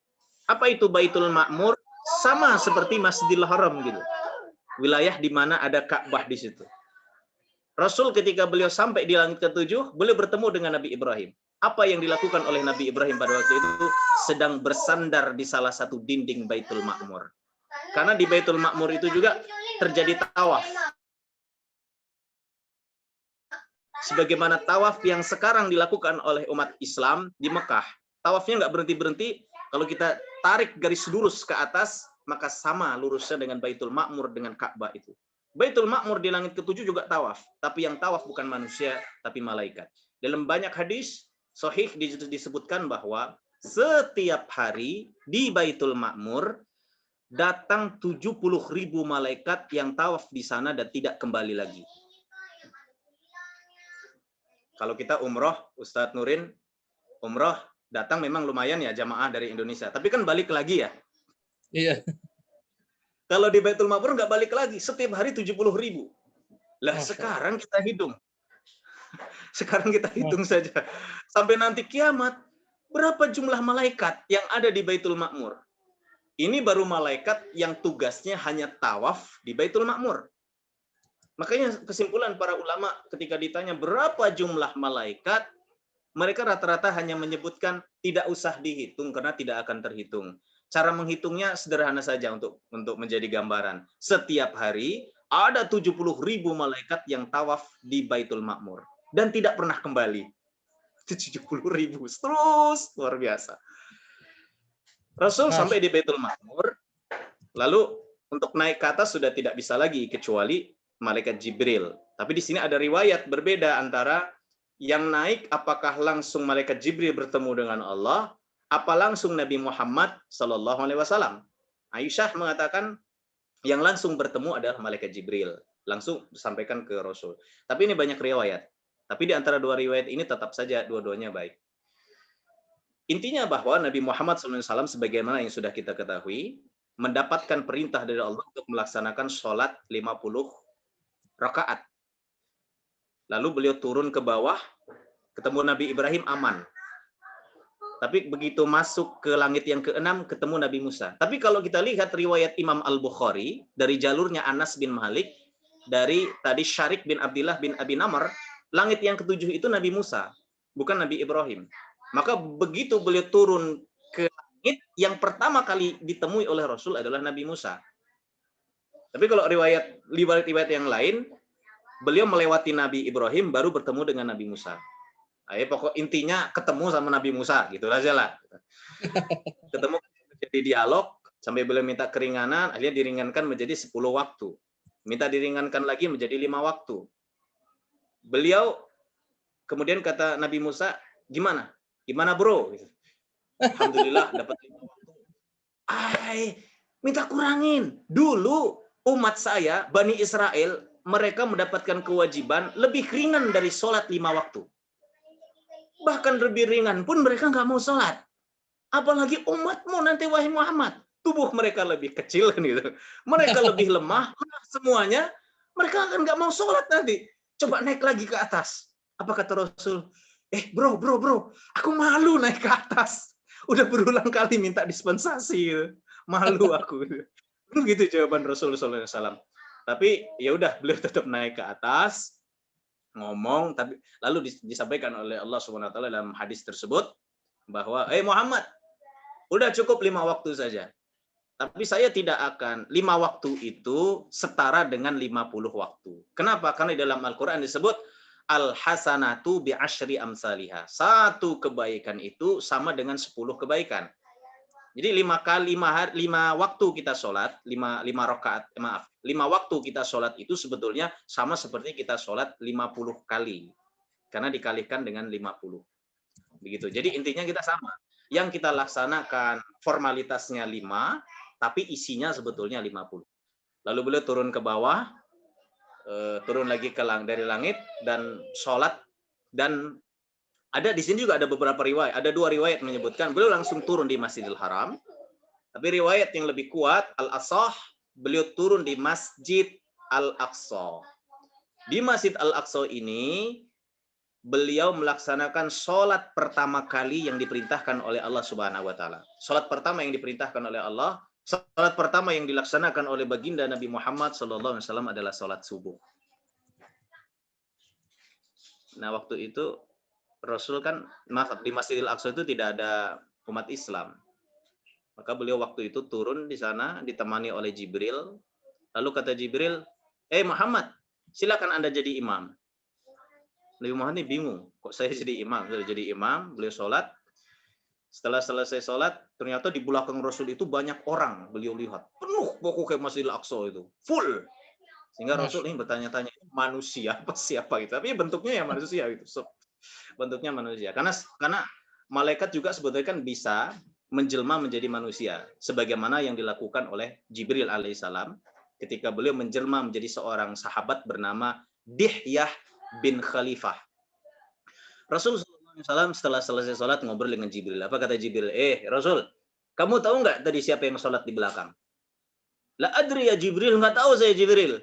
Apa itu Baitul Ma'mur? Sama seperti Masjidil Haram gitu. Wilayah di mana ada Ka'bah di situ. Rasul ketika beliau sampai di langit ketujuh, beliau bertemu dengan Nabi Ibrahim. Apa yang dilakukan oleh Nabi Ibrahim pada waktu itu? Sedang bersandar di salah satu dinding Baitul Ma'mur. Karena di Baitul Ma'mur itu juga terjadi tawaf. sebagaimana tawaf yang sekarang dilakukan oleh umat Islam di Mekah. Tawafnya nggak berhenti-berhenti. Kalau kita tarik garis lurus ke atas, maka sama lurusnya dengan Baitul Ma'mur, dengan Ka'bah itu. Baitul Ma'mur di langit ketujuh juga tawaf, tapi yang tawaf bukan manusia, tapi malaikat. Dalam banyak hadis sahih disebutkan bahwa setiap hari di Baitul Ma'mur datang 70.000 malaikat yang tawaf di sana dan tidak kembali lagi. Kalau kita umroh, Ustadz Nurin, umroh datang memang lumayan ya jamaah dari Indonesia, tapi kan balik lagi ya. Iya. Kalau di Baitul Ma'mur nggak balik lagi, setiap hari 70.000. Lah Masya sekarang kita hitung. Sekarang kita hitung saja. Sampai nanti kiamat, berapa jumlah malaikat yang ada di Baitul Ma'mur? Ini baru malaikat yang tugasnya hanya tawaf di Baitul Ma'mur. Makanya kesimpulan para ulama ketika ditanya berapa jumlah malaikat, mereka rata-rata hanya menyebutkan tidak usah dihitung karena tidak akan terhitung. Cara menghitungnya sederhana saja untuk menjadi gambaran. Setiap hari ada 70.000 malaikat yang tawaf di Baitul Ma'mur dan tidak pernah kembali. 70.000 terus luar biasa. Rasul sampai di Baitul Ma'mur, lalu untuk naik ke atas sudah tidak bisa lagi kecuali malaikat Jibril. Tapi di sini ada riwayat berbeda antara yang naik apakah langsung malaikat Jibril bertemu dengan Allah, apa langsung Nabi Muhammad Sallallahu Alaihi Wasallam. Aisyah mengatakan yang langsung bertemu adalah malaikat Jibril, langsung disampaikan ke Rasul. Tapi ini banyak riwayat. Tapi di antara dua riwayat ini tetap saja dua-duanya baik. Intinya bahwa Nabi Muhammad SAW sebagaimana yang sudah kita ketahui, mendapatkan perintah dari Allah untuk melaksanakan sholat 50 rakaat. Lalu beliau turun ke bawah, ketemu Nabi Ibrahim aman. Tapi begitu masuk ke langit yang ke-6, ketemu Nabi Musa. Tapi kalau kita lihat riwayat Imam Al-Bukhari, dari jalurnya Anas bin Malik, dari tadi Syarik bin Abdillah bin Abi Namr, langit yang ke-7 itu Nabi Musa, bukan Nabi Ibrahim. Maka begitu beliau turun ke langit, yang pertama kali ditemui oleh Rasul adalah Nabi Musa. Tapi kalau riwayat yang lain, beliau melewati Nabi Ibrahim baru bertemu dengan Nabi Musa. Ayo pokok intinya ketemu sama Nabi Musa, gitu aja lah. Ketemu jadi dialog sampai beliau minta keringanan, akhirnya diringankan menjadi 10 waktu. Minta diringankan lagi menjadi 5 waktu. Beliau kemudian kata Nabi Musa, gimana? Gimana bro? Alhamdulillah dapat 5 waktu. Minta kurangin. Dulu umat saya, Bani Israel, mereka mendapatkan kewajiban lebih ringan dari sholat 5 waktu. Bahkan lebih ringan pun mereka nggak mau sholat. Apalagi umatmu nanti wahai Muhammad. Tubuh mereka lebih kecil kan gitu. Mereka lebih lemah, semuanya. Mereka akan nggak mau sholat nanti. Coba naik lagi ke atas. Apa kata Rasul? Bro, aku malu naik ke atas. Udah berulang kali minta dispensasi. Malu aku. Begitu jawaban Rasulullah SAW. Tapi ya udah beliau tetap naik ke atas, ngomong, tapi lalu disampaikan oleh Allah Subhanahu wa taala dalam hadis tersebut bahwa Muhammad, udah cukup 5 waktu saja. Tapi saya tidak akan 5 waktu itu setara dengan 50 waktu. Kenapa? Karena di dalam Al-Qur'an disebut al-hasanatu bi asyri amsalihha. Satu kebaikan itu sama dengan 10 kebaikan. Jadi 5 waktu kita sholat, 5 waktu kita sholat itu sebetulnya sama seperti kita sholat 50 kali. Karena dikalikan dengan 50. Begitu. Jadi intinya kita sama. Yang kita laksanakan formalitasnya 5, tapi isinya sebetulnya 50. Lalu beliau turun ke bawah, turun lagi dari langit, dan sholat. Dan ada di sini juga ada beberapa riwayat. Ada 2 riwayat menyebutkan beliau langsung turun di Masjidil Haram. Tapi riwayat yang lebih kuat, Al-Ashah, beliau turun di Masjid Al-Aqsa. Di Masjid Al-Aqsa ini, beliau melaksanakan sholat pertama kali yang diperintahkan oleh Allah Subhanahu wa taala. Sholat pertama yang diperintahkan oleh Allah, sholat pertama yang dilaksanakan oleh baginda Nabi Muhammad SAW adalah sholat subuh. Nah, waktu itu Rasul kan, di Masjidil Aqsa itu tidak ada umat Islam. Maka beliau waktu itu turun di sana ditemani oleh Jibril. Lalu kata Jibril, Muhammad, silakan Anda jadi imam. Nabi Muhammad ini bingung, kok saya jadi imam? Saya jadi imam, beliau sholat. Setelah selesai sholat, ternyata di belakang Rasul itu banyak orang. Beliau lihat, penuh pokoknya Masjidil Aqsa itu, full. Sehingga Rasul ini bertanya-tanya, manusia apa siapa gitu? Tapi bentuknya ya manusia gitu. So, bentuknya manusia. Karena malaikat juga sebetulnya kan bisa menjelma menjadi manusia, sebagaimana yang dilakukan oleh Jibril alaihissalam ketika beliau menjelma menjadi seorang sahabat bernama Dihyah bin Khalifah. Rasul SAW setelah selesai sholat ngobrol dengan Jibril. Apa kata Jibril? Rasul, kamu tahu nggak tadi siapa yang sholat di belakang? La adri ya Jibril, nggak tahu saya Jibril.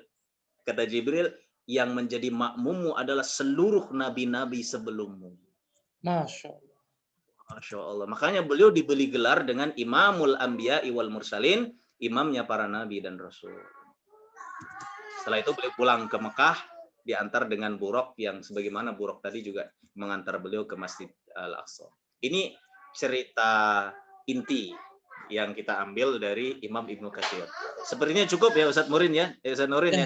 Kata Jibril, yang menjadi makmummu adalah seluruh nabi-nabi sebelummu. Masya Allah. Masya Allah. Makanya beliau diberi gelar dengan Imamul Anbiya wal Mursalin, imamnya para nabi dan rasul. Setelah itu beliau pulang ke Mekah, diantar dengan Buraq yang sebagaimana Buraq tadi juga mengantar beliau ke Masjid Al-Aqsa. Ini cerita inti yang kita ambil dari Imam Ibnu Katsir. Sepertinya cukup ya Ustadz Nurin ya,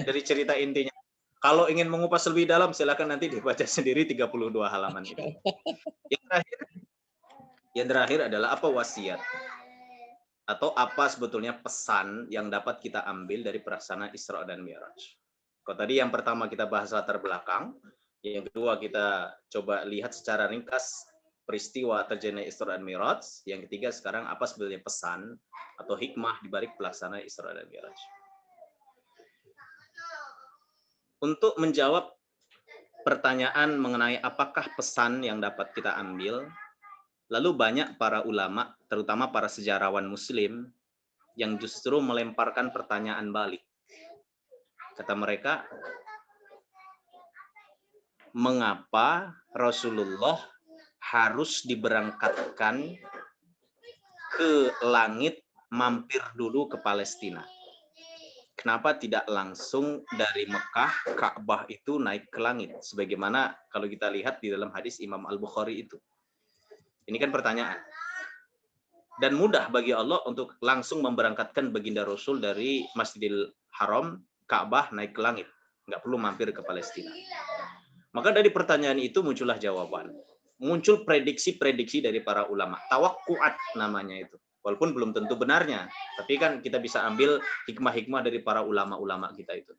dari cerita intinya. Kalau ingin mengupas lebih dalam silakan nanti dibaca sendiri 32 halaman itu. Yang terakhir adalah apa wasiat? Atau apa sebetulnya pesan yang dapat kita ambil dari pelaksanaan Isra dan Mi'raj? Kalau tadi yang pertama kita bahas latar belakang, yang kedua kita coba lihat secara ringkas peristiwa terjadinya Isra dan Mi'raj, yang ketiga sekarang apa sebenarnya pesan atau hikmah di balik pelaksanaan Isra dan Mi'raj. Untuk menjawab pertanyaan mengenai apakah pesan yang dapat kita ambil, lalu banyak para ulama, terutama para sejarawan Muslim, yang justru melemparkan pertanyaan balik. Kata mereka, mengapa Rasulullah harus diberangkatkan ke langit, mampir dulu ke Palestina? Kenapa tidak langsung dari Mekah, Ka'bah itu naik ke langit? Sebagaimana kalau kita lihat di dalam hadis Imam Al-Bukhari itu. Ini kan pertanyaan. Dan mudah bagi Allah untuk langsung memberangkatkan baginda Rasul dari Masjidil Haram, Ka'bah naik ke langit. Nggak perlu mampir ke Palestina. Maka dari pertanyaan itu muncullah jawaban. Muncul prediksi-prediksi dari para ulama. Tawakkuat namanya itu. Walaupun belum tentu benarnya. Tapi kan kita bisa ambil hikmah-hikmah dari para ulama-ulama kita itu.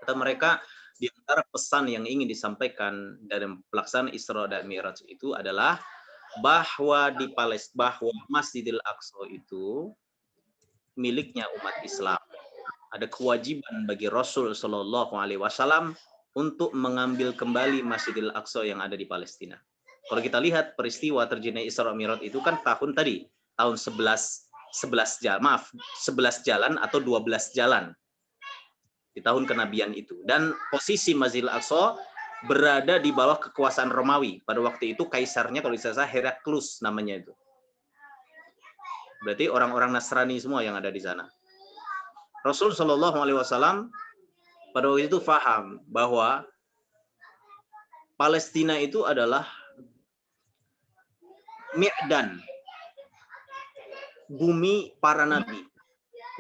Kata mereka, di antara pesan yang ingin disampaikan dalam pelaksanaan Isra dan Mi'raj itu adalah bahwa di Palestina, bahwa Masjidil Aqsa itu miliknya umat Islam. Ada kewajiban bagi Rasul Shallallahu Alaihi Wasallam untuk mengambil kembali Masjidil Aqsa yang ada di Palestina. Kalau kita lihat peristiwa terjadinya Isra Mi'raj itu kan tahun 11 jalan atau 12 jalan di tahun kenabian itu. Dan posisi Masjidil Aqsa berada di bawah kekuasaan Romawi. Pada waktu itu kaisarnya kalau tidak salah Heraklus namanya itu. Berarti orang-orang Nasrani semua yang ada di sana. Rasul Shallallahu Alaihi Wasallam pada waktu itu faham bahwa Palestina itu adalah mi'dan, bumi para nabi.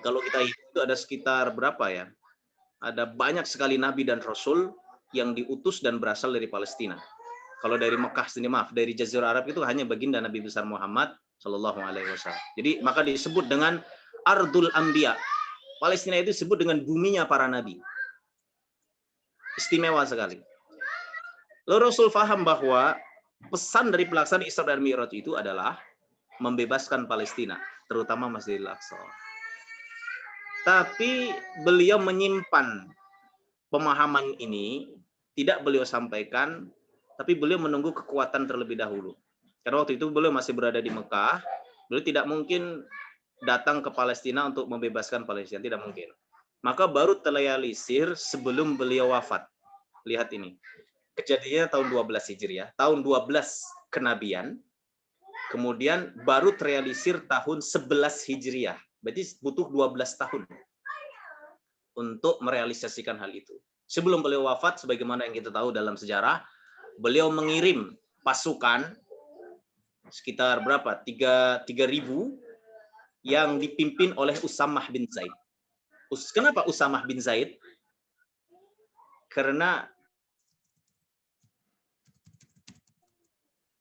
Kalau kita hitung itu ada sekitar berapa ya? Ada banyak sekali nabi dan rasul yang diutus dan berasal dari Palestina. Kalau dari Mekah sendiri, dari Jazirah Arab itu hanya baginda Nabi besar Muhammad Shallallahu Alaihi Wasallam. Jadi maka disebut dengan Ardul Anbiya. Palestina itu disebut dengan buminya para nabi. Istimewa sekali. Lalu Rasul faham bahwa pesan dari pelaksanaan Isra dan Mi'raj itu adalah membebaskan Palestina, terutama Masjidil Aqsa. Tapi beliau menyimpan pemahaman ini, tidak beliau sampaikan, tapi beliau menunggu kekuatan terlebih dahulu. Karena waktu itu beliau masih berada di Mekah, beliau tidak mungkin datang ke Palestina untuk membebaskan Palestina, tidak mungkin. Maka baru terrealisir sebelum beliau wafat. Lihat ini. Kejadiannya tahun 12 Hijriah, tahun 12 kenabian, kemudian baru terrealisir tahun 11 Hijriah. Berarti butuh 12 tahun untuk merealisasikan hal itu. Sebelum beliau wafat, sebagaimana yang kita tahu dalam sejarah, beliau mengirim pasukan sekitar berapa? 3.000 yang dipimpin oleh Usamah bin Zaid. Kenapa Usamah bin Zaid? Karena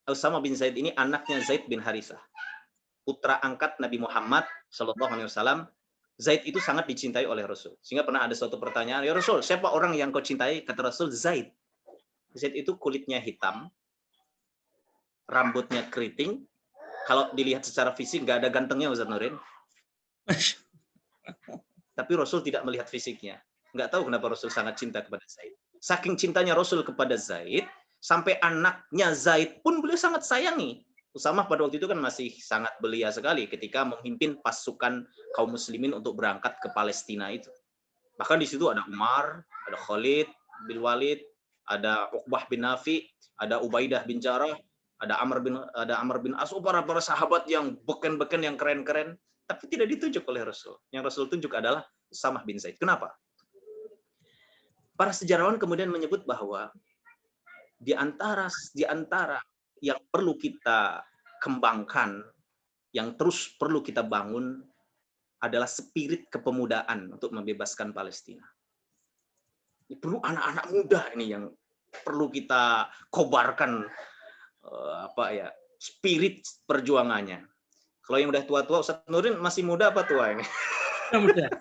Usama bin Zaid ini anaknya Zaid bin Harithah, putra angkat Nabi Muhammad Shallallahu Alaihi Wasallam. Zaid itu sangat dicintai oleh Rasul. Sehingga pernah ada suatu pertanyaan, ya Rasul, siapa orang yang kau cintai? Kata Rasul, Zaid. Zaid itu kulitnya hitam, rambutnya keriting. Kalau dilihat secara fisik nggak ada gantengnya, Ustaz Nurin. Tapi Rasul tidak melihat fisiknya. Nggak tahu kenapa Rasul sangat cinta kepada Zaid. Saking cintanya Rasul kepada Zaid, sampai anaknya Zaid pun beliau sangat sayangi. Usamah pada waktu itu kan masih sangat belia sekali ketika memimpin pasukan kaum muslimin untuk berangkat ke Palestina itu. Bahkan di situ ada Umar, ada Khalid bin Walid, ada Uqbah bin Nafi, ada Ubaidah bin Jarrah, ada Amr bin As, para sahabat yang beken-beken, yang keren-keren, tapi tidak ditunjuk oleh Rasul. Yang Rasul tunjuk adalah Usamah bin Zaid. Kenapa? Para sejarawan kemudian menyebut bahwa di antara yang perlu kita kembangkan, yang terus perlu kita bangun adalah spirit kepemudaan untuk membebaskan Palestina. Perlu anak-anak muda ini yang perlu kita kobarkan spirit perjuangannya. Kalau yang udah tua-tua, Ustaz Nurin masih muda apa tua ini? Mudah.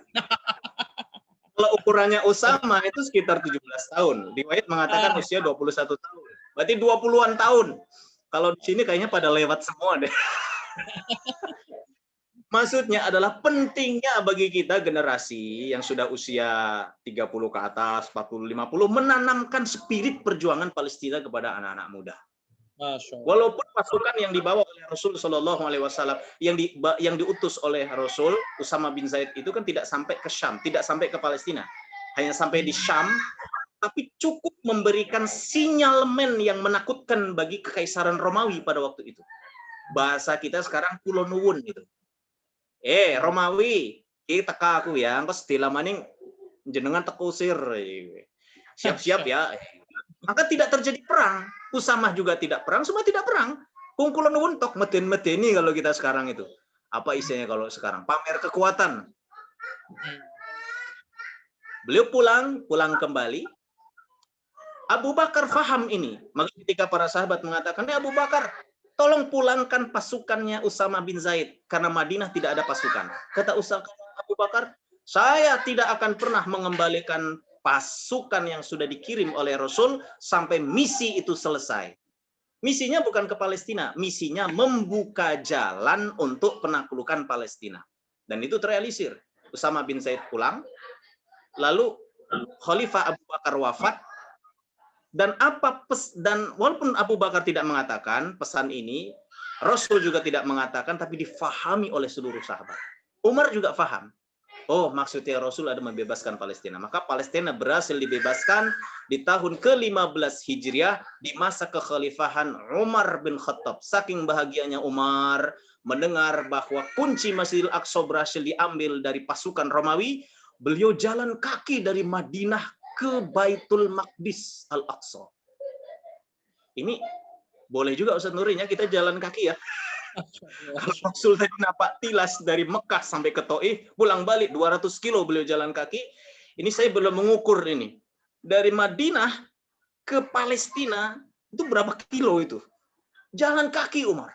Kalau ukurannya Usama itu sekitar 17 tahun. Riwayat mengatakan usia 21 tahun. Berarti 20-an tahun. Kalau di sini kayaknya pada lewat semua deh. Maksudnya adalah pentingnya bagi kita generasi yang sudah usia 30 ke atas, 40, 50, menanamkan spirit perjuangan Palestina kepada anak-anak muda. Masya Allah. Walaupun pasukan yang dibawa oleh Rasul Shallallahu Alaihi Wasallam, yang diutus oleh Rasul, Usama bin Zaid itu kan tidak sampai ke Syam, tidak sampai ke Palestina, hanya sampai di Syam, tapi cukup memberikan sinyalemen yang menakutkan bagi kekaisaran Romawi pada waktu itu. Bahasa kita sekarang kulo nuwun gitu. Romawi, kita teka aku ya, engko sedela maning jenengan tekusir. Siap-siap ya. Maka tidak terjadi perang. Usamah juga tidak perang, semua tidak perang. Kungkulan untok meden-medeni kalau kita sekarang itu. Apa isinya kalau sekarang? Pamer kekuatan. Beliau pulang kembali. Abu Bakar faham ini. Maka ketika para sahabat mengatakan, Abu Bakar, tolong pulangkan pasukannya Usama bin Zaid. Karena Madinah tidak ada pasukan. Kata Abu Bakar, saya tidak akan pernah mengembalikan pasukan yang sudah dikirim oleh Rasul sampai misi itu selesai. Misinya bukan ke Palestina, misinya membuka jalan untuk penaklukan Palestina. Dan itu terrealisir. Usama bin Zaid pulang, lalu Khalifah Abu Bakar wafat, dan walaupun Abu Bakar tidak mengatakan pesan ini, Rasul juga tidak mengatakan, tapi difahami oleh seluruh sahabat. Umar juga faham. Oh, maksudnya Rasul ada membebaskan Palestina. Maka Palestina berhasil dibebaskan di tahun ke-15 Hijriah di masa kekhalifahan Umar bin Khattab. Saking bahagianya Umar mendengar bahwa kunci Masjidil Aqsa berhasil diambil dari pasukan Romawi, beliau jalan kaki dari Madinah ke Baitul Maqdis Al-Aqsa. Ini boleh juga Ustaz Nurin ya, kita jalan kaki ya. Kalau Rasul tadi napak tilas dari Mekah sampai ke Taif, pulang balik 200 kilo beliau jalan kaki. Ini saya belum mengukur ini. Dari Madinah ke Palestina itu berapa kilo itu? Jalan kaki Umar.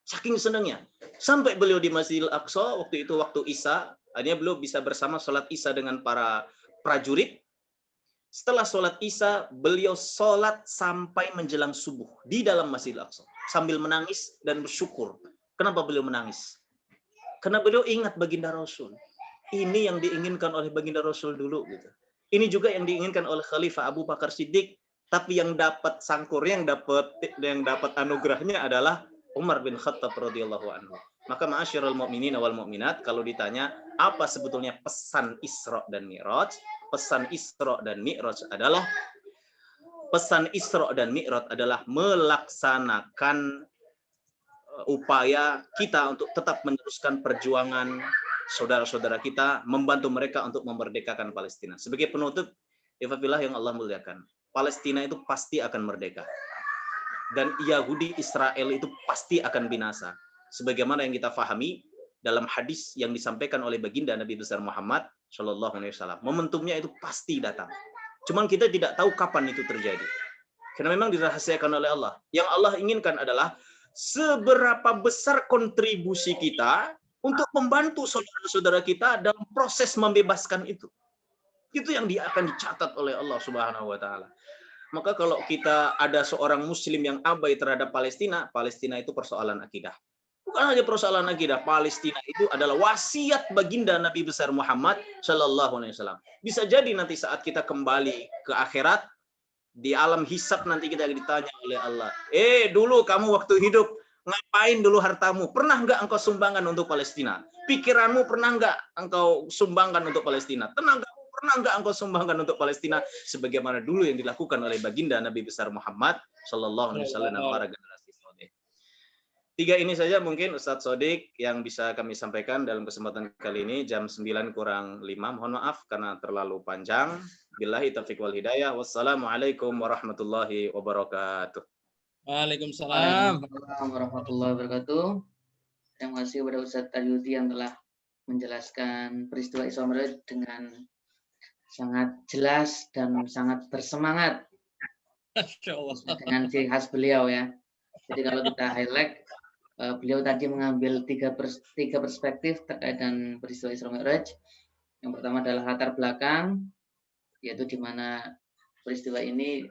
Saking senangnya. Sampai beliau di Masjidil Aqsa, waktu itu waktu Isya, akhirnya beliau bisa bersama sholat Isya dengan para prajurit. Setelah sholat Isya, beliau sholat sampai menjelang subuh di dalam Masjidil Aqsa. Sambil menangis dan bersyukur. Kenapa beliau menangis? Karena beliau ingat baginda Rasul. Ini yang diinginkan oleh baginda Rasul dulu. Gitu. Ini juga yang diinginkan oleh Khalifah Abu Bakar Siddiq. Tapi yang dapat sangkurnya, yang dapat anugerahnya adalah Umar bin Khattab radhiyallahu anhu. Maka ma'asyiral mu'minin wal mu'minat, kalau ditanya apa sebetulnya pesan Isra dan Mi'raj, pesan Isra dan Mi'raj adalah melaksanakan upaya kita untuk tetap meneruskan perjuangan saudara-saudara kita, membantu mereka untuk memerdekakan Palestina. Sebagai penutup, Ifafillah yang Allah muliakan, Palestina itu pasti akan merdeka. Dan Yahudi Israel itu pasti akan binasa. Sebagaimana yang kita fahami dalam hadis yang disampaikan oleh baginda Nabi besar Muhammad Shallallahu Alaihi Wasallam. Momentumnya itu pasti datang. Cuman kita tidak tahu kapan itu terjadi. Karena memang dirahasiakan oleh Allah. Yang Allah inginkan adalah seberapa besar kontribusi kita untuk membantu saudara-saudara kita dalam proses membebaskan itu. Itu yang dia akan dicatat oleh Allah Subhanahu wa taala. Maka kalau kita ada seorang muslim yang abai terhadap Palestina, Palestina itu persoalan akidah. Bukan hanya persoalan akidah, Palestina itu adalah wasiat baginda Nabi besar Muhammad sallallahu alaihi wasallam. Bisa jadi nanti saat kita kembali ke akhirat, di alam hisab nanti kita ditanya oleh Allah. Dulu kamu waktu hidup ngapain dulu hartamu? Pernah nggak engkau sumbangkan untuk Palestina? Pikiranmu pernah nggak engkau sumbangkan untuk Palestina? Tenagamu pernah nggak engkau sumbangkan untuk Palestina? Sebagaimana dulu yang dilakukan oleh baginda Nabi besar Muhammad sallallahu alaihi wasallam dan para generasi saleh. 3 ini saja mungkin Ustadz Sodik yang bisa kami sampaikan dalam kesempatan kali ini. Jam 9 kurang 5. Mohon maaf karena terlalu panjang. Billahi taufiq wal hidayah. Wassalamualaikum warahmatullahi wabarakatuh. Waalaikumsalam. Waalaikumsalam warahmatullahi wabarakatuh. Terima kasih kepada Ustadz Taryudi yang telah menjelaskan peristiwa Isra Mi'raj dengan sangat jelas dan sangat bersemangat. Masya Allah. Dengan ciri khas beliau ya. Jadi kalau kita highlight, beliau tadi mengambil tiga perspektif terkait dengan peristiwa Isra Mi'raj. Yang pertama adalah latar belakang, yaitu di mana peristiwa ini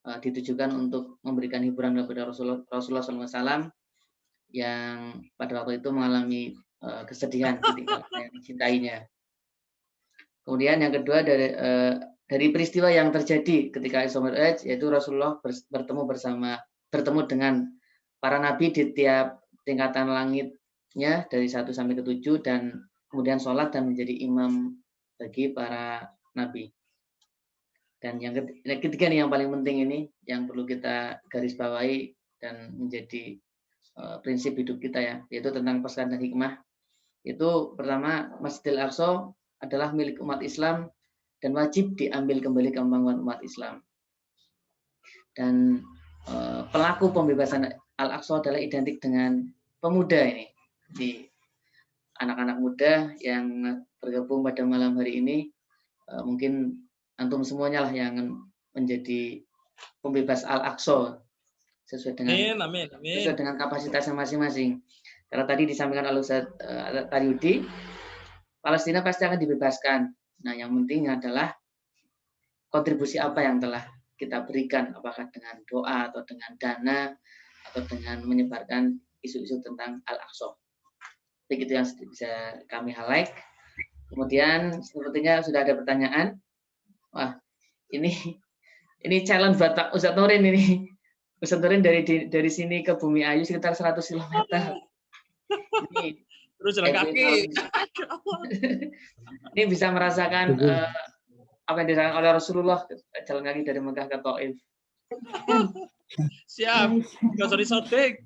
ditujukan untuk memberikan hiburan kepada Rasulullah SAW yang pada waktu itu mengalami kesedihan ketika yang dicintainya. Kemudian yang kedua dari peristiwa yang terjadi ketika Isra Mi'raj, yaitu Rasulullah bertemu dengan para nabi di tiap tingkatan langitnya dari 1 sampai ke 7 dan kemudian sholat dan menjadi imam bagi para nabi. Dan yang ketiga nih yang paling penting ini yang perlu kita garis bawahi dan menjadi prinsip hidup kita ya, yaitu tentang pesan dan hikmah. Itu pertama, Masjidil Aqsa adalah milik umat Islam dan wajib diambil kembali kemampuan umat Islam. Dan pelaku pembebasan Al-Aqsa adalah identik dengan pemuda ini, di anak-anak muda yang bergabung pada malam hari ini. Mungkin antum semuanya lah yang menjadi pembebas Al-Aqsa sesuai dengan kapasitasnya masing-masing. Karena tadi disampaikan oleh Ustaz Taryudi, Palestina pasti akan dibebaskan. Nah, yang penting adalah kontribusi apa yang telah kita berikan, apakah dengan doa atau dengan dana atau dengan menyebarkan isu-isu tentang Al-Aqsa. Begitu yang bisa kami highlight. Kemudian sepertinya sudah ada pertanyaan. Wah, ini challenge buat Ustadz Nurin ini. Ustadz Nurin dari sini ke Bumi Ayu sekitar 100 km. Ini Terus jalan kaki. Ini bisa merasakan apa yang dirasakan oleh Rasulullah jalan kaki dari Mekah ke Taif. Siap. Nggak usah disotik.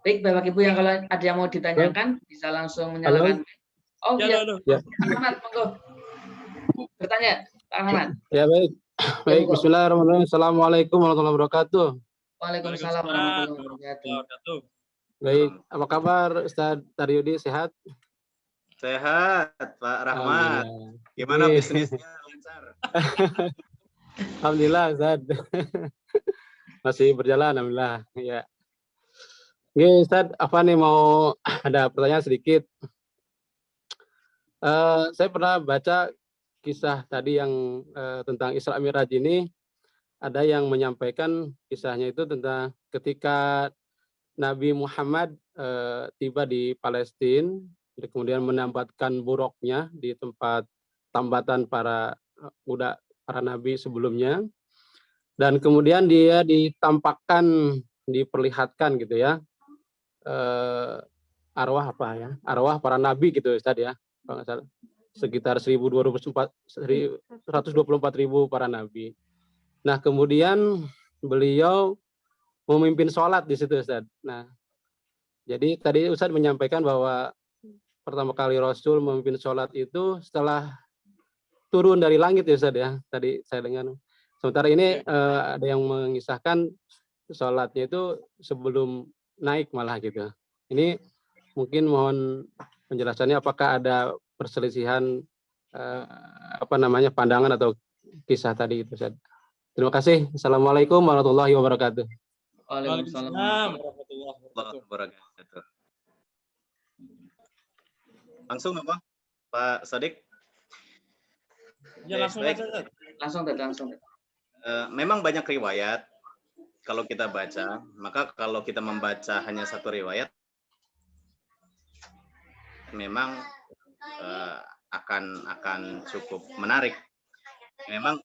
Baik, Bapak Ibu yang kalau ada yang mau ditanyakan bisa langsung menyalakan. Oh iya. Ahmad, monggo. Bertanya, Pak Ahmad. Ya baik. Baik, bismillahirrahmanirrahim. Assalamualaikum warahmatullahi wabarakatuh. Waalaikumsalam warahmatullahi wabarakatuh. Baik, apa kabar Ustadz Taryudi, sehat? Sehat, Pak Rahmat. Gimana bisnisnya lancar? Alhamdulillah, Ustadz. Masih berjalan, alhamdulillah. Ya. Oke, Ustadz, apa nih mau ada pertanyaan sedikit. Saya pernah baca kisah tadi yang tentang Isra Mi'raj ini, ada yang menyampaikan kisahnya itu tentang ketika Nabi Muhammad tiba di Palestina, kemudian menempatkan buruknya di tempat tambatan para nabi sebelumnya, dan kemudian dia ditampakkan, diperlihatkan gitu ya, arwah para nabi gitu Ustaz ya, sekitar 124.000 para nabi. Nah, kemudian beliau memimpin sholat di situ, Ustaz. Nah, jadi tadi Ustaz menyampaikan bahwa pertama kali Rasul memimpin sholat itu setelah turun dari langit ya, Ustaz ya. Tadi saya dengar. Sementara ini ada yang mengisahkan sholatnya itu sebelum naik malah gitu. Ini mungkin mohon penjelasannya, apakah ada perselisihan pandangan atau kisah tadi itu, Ustaz. Terima kasih. Assalamualaikum warahmatullahi wabarakatuh. Waalaikumsalam. Waalaikumsalam warahmatullahi Allah wabarakatuh. wabarakatuh. Langsung apa, Pak Sodik? Ya langsung Baik. aja. Ustaz. Langsung. Memang banyak riwayat kalau kita baca, maka kalau kita membaca hanya satu riwayat, memang akan cukup menarik. Memang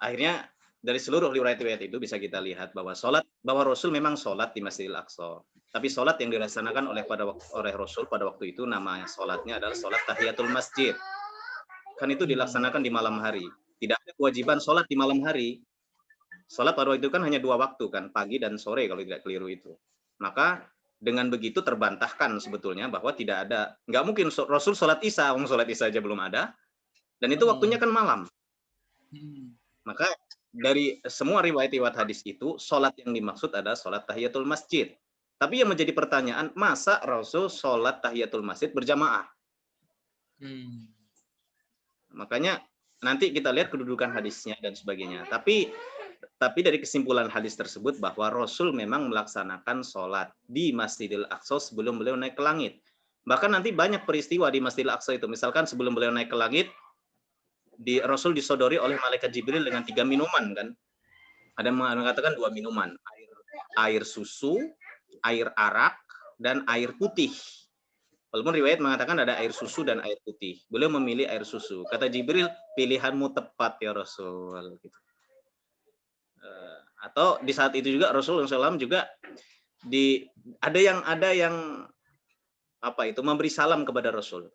akhirnya dari seluruh riwayat-riwayat itu bisa kita lihat bahwa Rasul memang sholat di Masjidil Aqsa. Tapi sholat yang dilaksanakan oleh Rasul pada waktu itu, namanya sholatnya adalah sholat tahiyatul masjid. Kan itu dilaksanakan di malam hari. Tidak ada kewajiban sholat di malam hari. Sholat pada waktu itu kan hanya 2 waktu kan, pagi dan sore kalau tidak keliru itu. Maka dengan begitu terbantahkan sebetulnya bahwa nggak mungkin Rasul sholat Isya, sholat Isya aja belum ada, dan itu waktunya kan malam. Maka dari semua riwayat-riwayat hadis itu, sholat yang dimaksud adalah sholat tahiyatul masjid. Tapi yang menjadi pertanyaan, masa Rasul sholat tahiyatul masjid berjamaah? Makanya nanti kita lihat kedudukan hadisnya dan sebagainya. Tapi dari kesimpulan hadis tersebut bahwa Rasul memang melaksanakan sholat di Masjidil Aqsa sebelum beliau naik ke langit. Bahkan nanti banyak peristiwa di Masjidil Aqsa itu. Misalkan sebelum beliau naik ke langit, Rasul disodori oleh malaikat Jibril dengan 3 minuman kan. Ada yang mengatakan 2 minuman, air susu, air arak, dan air putih. Walaupun riwayat mengatakan ada air susu dan air putih. Beliau memilih air susu. Kata Jibril, pilihanmu tepat ya Rasul. Gitu. Atau di saat itu juga Rasulullah SAW juga ada yang memberi salam kepada Rasul.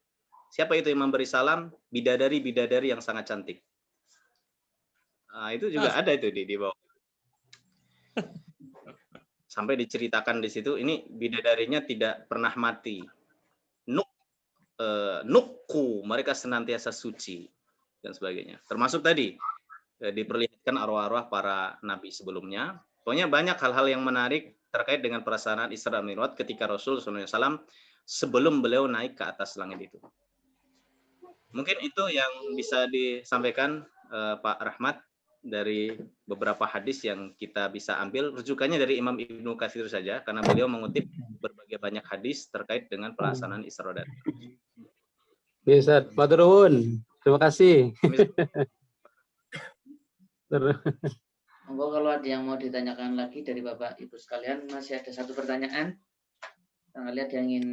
Siapa itu yang memberi salam? Bidadari yang sangat cantik. Nah, itu juga ada itu di bawah. Sampai diceritakan di situ, ini bidadarinya tidak pernah mati. Nukku, mereka senantiasa suci dan sebagainya. Termasuk tadi diperlihatkan arwah-arwah para nabi sebelumnya. Pokoknya banyak hal-hal yang menarik terkait dengan pelaksanaan Isra Mi'raj ketika Rasul SAW sebelum beliau naik ke atas langit itu. Mungkin itu yang bisa disampaikan Pak Rahmat dari beberapa hadis yang kita bisa ambil. Rujukannya dari Imam Ibnu Katsir saja, karena beliau mengutip berbagai banyak hadis terkait dengan pelaksanaan Isra dan Bisa, Pak Turun. Terima kasih. Monggo kalau ada yang mau ditanyakan lagi dari Bapak Ibu sekalian, masih ada satu pertanyaan. Kita lihat yang ingin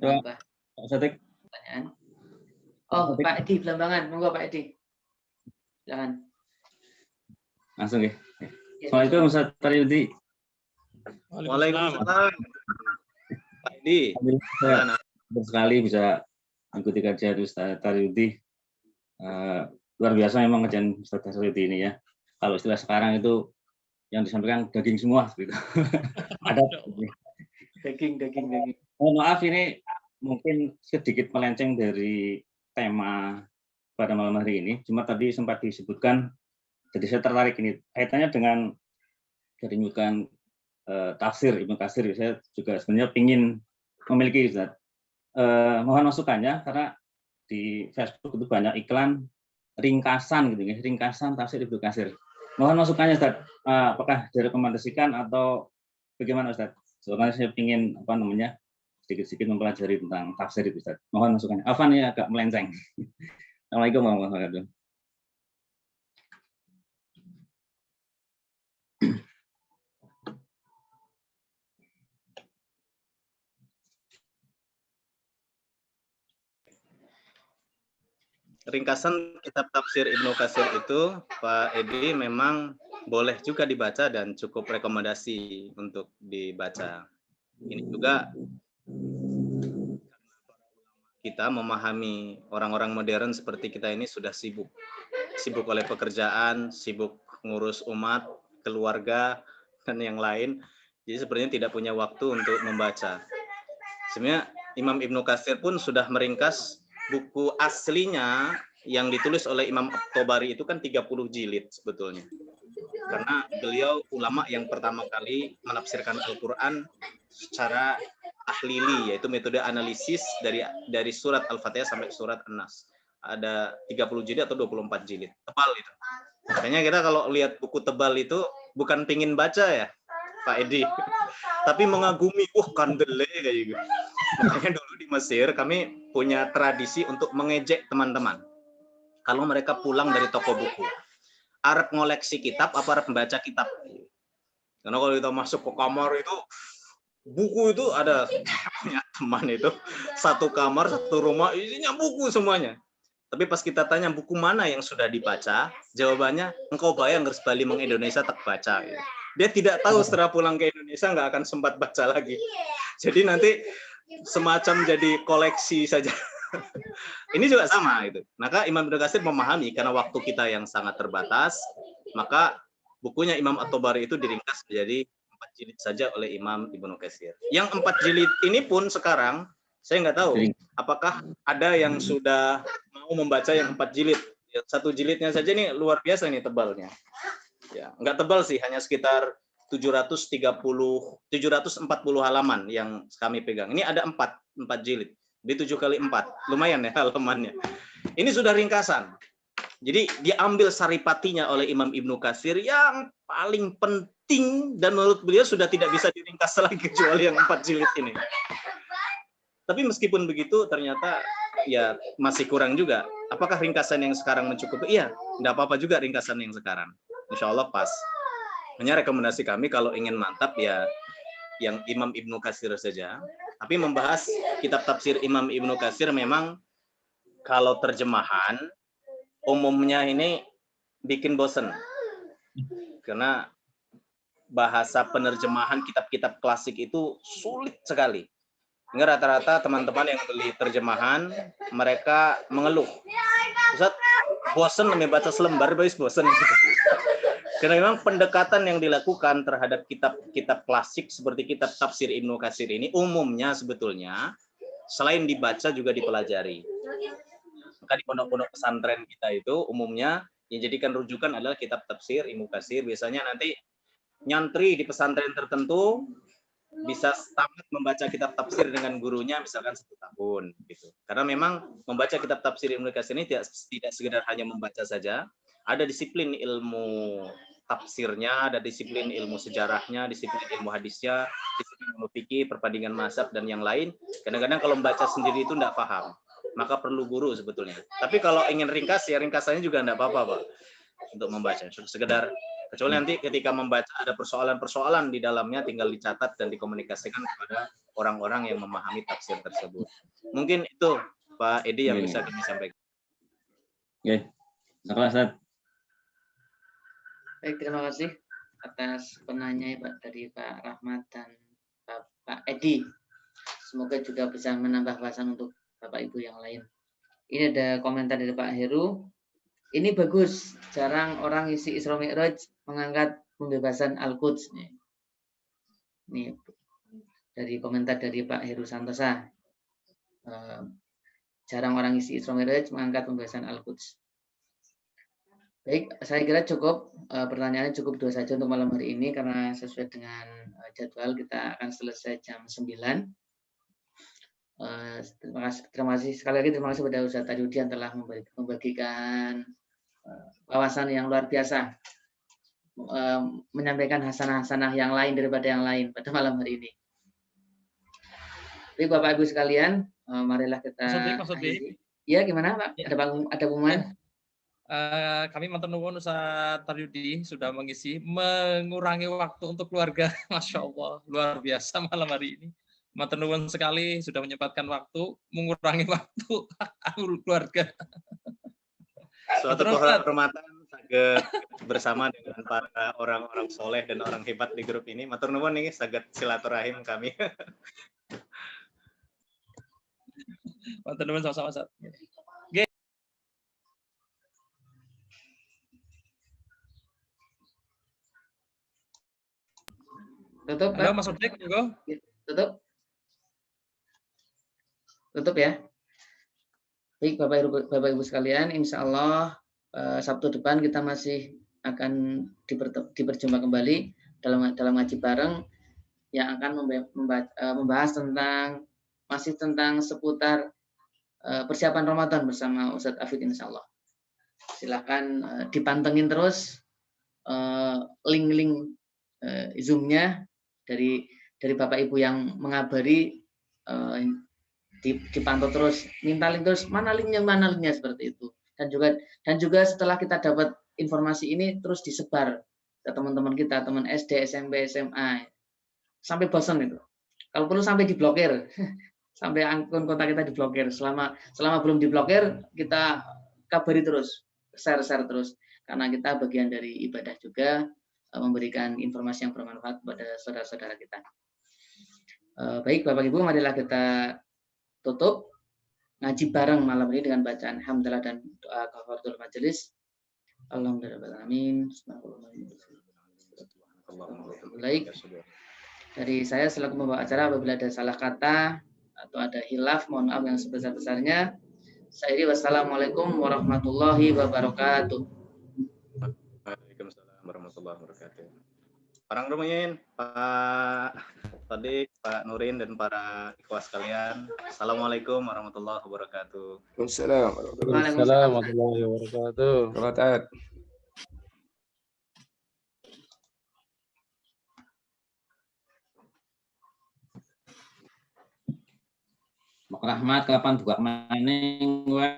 menambah pertanyaan. Oh, Pak Edi Belambangan, monggo Pak Edi. Silakan. Langsung ya. Assalamualaikum Ustaz Taryudi. Waalaikumsalam. Pak Edi. Saya sekali bisa ikuti kajian Ustaz Taryudi. Luar biasa memang kajian Ustaz Taryudi ini ya. Kalau istilah sekarang itu yang disampaikan daging semua gitu. Ada Daging. Mohon maaf ini mungkin sedikit melenceng dari tema pada malam hari ini. Cuma tadi sempat disebutkan, jadi saya tertarik ini kaitannya dengan dari bukan tafsir Ibnu Katsir. Saya juga sebenarnya ingin memiliki Ustaz. Mohon masukannya karena di Facebook itu banyak iklan ringkasan gitu ya, ringkasan tafsir Ibnu Katsir. Mohon masukannya Ustaz. Apakah direkomendasikan atau bagaimana Ustaz? Soalnya saya ingin sedikit-sedikit mempelajari tentang tafsir itu Ustaz. Mohon masukannya. Afan ya agak melenceng. Assalamualaikum warahmatullahi wabarakatuh. Ringkasan kitab tafsir Ibnu Katsir itu, Pak Edi, memang boleh juga dibaca dan cukup rekomendasi untuk dibaca. Ini juga kita memahami orang-orang modern seperti kita ini sudah sibuk oleh pekerjaan, sibuk ngurus umat, keluarga, dan yang lain. Jadi sepertinya tidak punya waktu untuk membaca. Sebenarnya Imam Ibnu Katsir pun sudah meringkas buku aslinya yang ditulis oleh Imam At-Tabari itu kan 30 jilid sebetulnya. Karena beliau ulama yang pertama kali menafsirkan Al-Quran secara tahlili, yaitu metode analisis dari surat Al-Fatihah sampai surat An-Nas. ada 30 jilid atau 24 jilid. Tebal itu. Makanya kita kalau lihat buku tebal itu bukan pingin baca ya, Pak Edi. Tapi mengagumi, kandele kayak gitu. Makanya dulu di Mesir kami punya tradisi untuk mengejek teman-teman. Kalau mereka pulang dari toko buku. Arep ngoleksi kitab apa arep membaca kitab? Karena kalau kita masuk ke kamar itu, buku itu ada punya teman itu, satu kamar, satu rumah, isinya buku semuanya. Tapi pas kita tanya buku mana yang sudah dibaca, jawabannya, engkau bayang harus balik meng Indonesia tak baca. Dia tidak tahu setelah pulang ke Indonesia nggak akan sempat baca lagi. Jadi nanti semacam jadi koleksi saja. Ini juga sama itu. Maka Imam Ibnu Katsir memahami karena waktu kita yang sangat terbatas, maka bukunya Imam At-Tabari itu diringkas menjadi 4 jilid saja oleh Imam Ibnu Katsir. Yang 4 jilid ini pun sekarang saya nggak tahu apakah ada yang sudah mau membaca yang 4 jilid. Satu jilidnya saja ini luar biasa nih tebalnya. Ya, nggak tebal sih, hanya sekitar 740 740 halaman yang kami pegang. Ini ada 4 jilid. Di 7 kali 4, lumayan ya halamannya. Ini sudah ringkasan. Jadi diambil saripatinya oleh Imam Ibnu Katsir yang paling penting dan menurut beliau sudah tidak bisa diringkas lagi kecuali yang 4 jilid ini. Tapi meskipun begitu ternyata ya masih kurang juga. Apakah ringkasan yang sekarang mencukupi? Iya, enggak apa-apa juga ringkasan yang sekarang. Insya Allah pas. Hanya rekomendasi kami kalau ingin mantap ya yang Imam Ibnu Katsir saja. Tapi membahas kitab tafsir Imam Ibnu Katsir memang kalau terjemahan umumnya ini bikin bosen. Karena bahasa penerjemahan kitab-kitab klasik itu sulit sekali. Hingga rata-rata teman-teman yang beli terjemahan mereka mengeluh. Ustaz, bosen baca selembar, bosen. Karena memang pendekatan yang dilakukan terhadap kitab-kitab klasik seperti kitab tafsir Ibnu Katsir ini umumnya sebetulnya selain dibaca juga dipelajari. Maka di pondok-pondok pesantren kita itu umumnya yang jadikan rujukan adalah kitab tafsir Ibnu Katsir. Biasanya nanti nyantri di pesantren tertentu bisa tamat membaca kitab tafsir dengan gurunya misalkan 1 tahun gitu. Karena memang membaca kitab tafsir Ibnu Katsir ini tidak sekedar hanya membaca saja, ada disiplin ilmu tafsirnya, ada disiplin ilmu sejarahnya, disiplin ilmu hadisnya, disiplin ilmu fikih, perbandingan mazhab dan yang lain. Kadang-kadang kalau membaca sendiri itu tidak paham, maka perlu guru sebetulnya. Tapi kalau ingin ringkas ya ringkasannya juga tidak apa-apa, Pak, untuk membaca. Sekedar kecuali nanti ketika membaca ada persoalan-persoalan di dalamnya tinggal dicatat dan dikomunikasikan kepada orang-orang yang memahami tafsir tersebut. Mungkin itu Pak Edi yang bisa kami sampaikan. Oke, Ustaz. Baik, terima kasih atas penanya dari Pak Rahmat dan Pak Edi. Semoga juga bisa menambah wawasan untuk Bapak Ibu yang lain. Ini ada komentar dari Pak Heru. Ini bagus, jarang orang isi Isra Mi'raj mengangkat pembebasan Al-Quds. Ini dari komentar dari Pak Heru Santosa. Jarang orang isi Isra Mi'raj mengangkat pembebasan Al-Quds. Baik, saya kira cukup, pertanyaannya cukup 2 saja untuk malam hari ini karena sesuai dengan jadwal kita akan selesai jam 9. Terima kasih sekali lagi, terima kasih kepada Ustaz Tajudian telah membagikan wawasan yang luar biasa, menyampaikan hasanah-hasanah yang lain daripada yang lain pada malam hari ini. Baik Bapak Ibu sekalian, marilah kita. Iya, gimana Pak? Ya. Ada pengumuman? Kami matur nuwun Ustaz Taryudi sudah mengurangi waktu untuk keluarga. Masya Allah, luar biasa malam hari ini. Matur nuwun sekali sudah menyempatkan waktu, mengurangi waktu keluarga. Suatu kehormatan saged bersama dengan para orang-orang soleh dan orang hebat di grup ini. Matur nuwun nih saged silaturahim kami. Matur nuwun sama-sama Ustaz. Tutup, Halo Pak. Mas Odik, monggo. Tutup. Tutup ya. Baik Bapak Ibu sekalian, insya Allah Sabtu depan kita masih akan diperjumpaan kembali dalam ngaji bareng yang akan membahas tentang seputar persiapan Ramadan bersama Ustadz Afid insyaallah. Silakan dipantengin terus link-link Zoom-nya dari Bapak Ibu yang mengabari, dipantau terus, minta link terus, mana linknya seperti itu. Dan juga setelah kita dapat informasi ini terus disebar ke teman-teman kita, teman SD, SMP, SMA, sampai bosan itu. Kalau perlu sampai diblokir, sampai akun kontak kita diblokir. Selama belum diblokir, kita kabari terus, share terus, karena kita bagian dari ibadah juga, memberikan informasi yang bermanfaat kepada saudara-saudara kita. Baik Bapak Ibu, marilah kita tutup ngaji bareng malam ini dengan bacaan hamdalah dan doa kafaratul majelis. Alhamdulillahirrahmanirrahim. Baik, dari saya selaku membawa acara, apabila ada salah kata atau ada hilaf, mohon maaf yang sebesar-besarnya. Saya wassalamualaikum warahmatullahi wabarakatuh. Waalaikumsalam warahmatullahi wabarakatuh. Orang Rumayin, Pak Tadik, Pak Nurin, dan para ikhwas sekalian. Assalamualaikum warahmatullahi wabarakatuh. Waalaikumsalam warahmatullahi wabarakatuh. Selamat. Mak Rahmat kapan buka maning gue.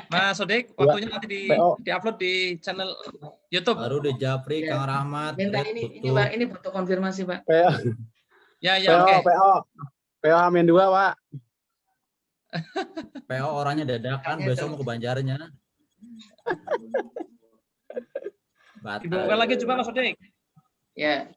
Mas Sodik, waktunya nanti di-upload di channel YouTube. Baru di Japri, Ya. Kang Rahmat. Minta ini Pak, ini butuh konfirmasi Pak. Ya, oke. PO Amin 2, Pak. PO orangnya dadakan, besok mau ke Banjarnya. Dibuka lagi coba Mas Sodik. Ya.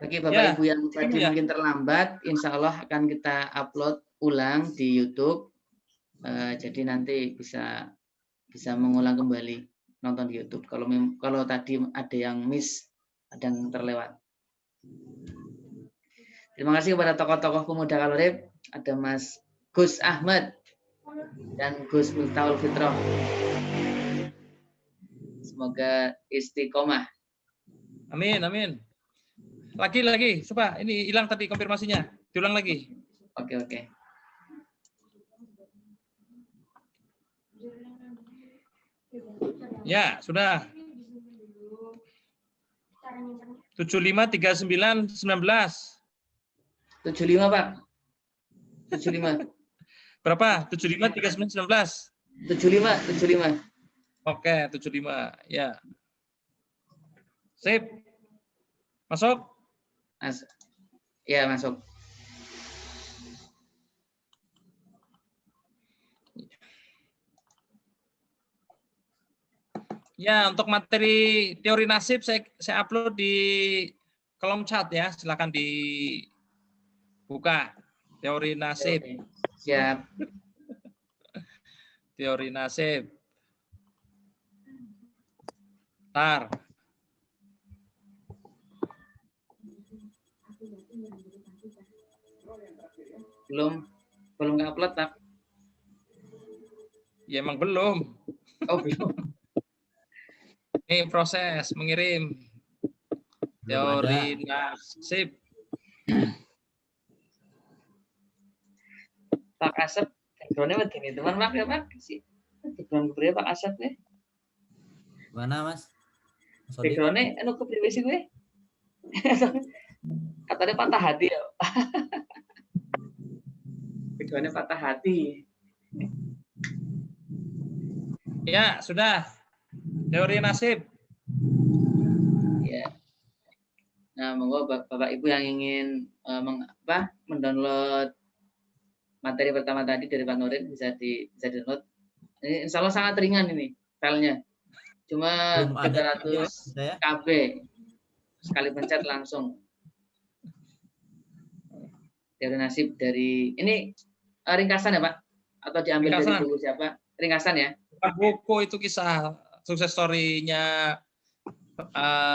Bagi Bapak Ibu yang tadi mungkin terlambat, insya Allah akan kita upload ulang di YouTube. Jadi nanti bisa mengulang kembali nonton di YouTube. Kalau tadi ada yang miss, ada yang terlewat. Terima kasih kepada tokoh-tokoh pemuda Kalorib, ada Mas Gus Ahmad dan Gus Miftahul Fitroh. Semoga istiqomah. Amin. Lagi. Coba, ini hilang tadi konfirmasinya. Diulang lagi. Oke. Ya, sudah. 753919. 75, Pak. 75. Berapa? 753919. 75. Oke, 75. Ya. Sip. Masuk? Ya, masuk. Ya, untuk materi teori nasib saya upload di kolom chat ya. Silakan dibuka. Teori nasib. Siap. Teori nasib. Tar. Belum nge-upload, Pak. Ya emang belum. Oh, belum. Ini proses mengirim teori nasib. Pak Asep, background-nya begini, teman Pak ya Pak. Background kepriwe Pak Asep nih. Mana Mas? Background-nya anu kepriwe sih gue? Katanya patah hati ya. Background-nya patah hati. Ya, sudah. Teori nasib. Ya. Nah, monggo Bapak Ibu yang ingin mendownload materi pertama tadi dari Pak Nurin bisa download. Ini insya Allah sangat ringan ini filenya. Cuma 300 KB. Sekali pencet langsung. Teori nasib dari ini ringkasan ya Pak? Atau diambil Ringkasan. dari buku siapa? Ringkasan ya? Buku itu kisah sukses story-nya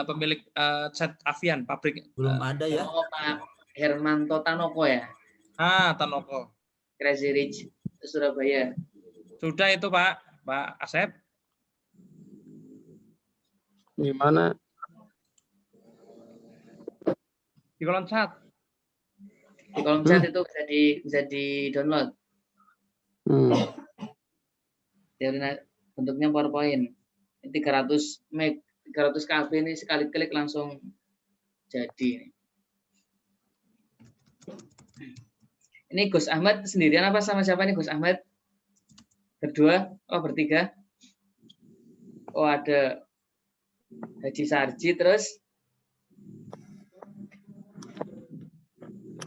pemilik Chat Avian pabrik. Belum ada ya? Oh, Pak Hermanto Tanoko ya? Tanoko. Crazy Rich Surabaya. Sudah itu Pak Asep. Gimana? Di kolom chat. Di kolom chat itu bisa di download. Teori bentuknya PowerPoint. 300 meg, 300 KB ini sekali klik langsung jadi. Ini Gus Ahmad sendirian apa sama siapa nih Gus Ahmad? Berdua? Oh, bertiga? Oh, ada Haji Sarji terus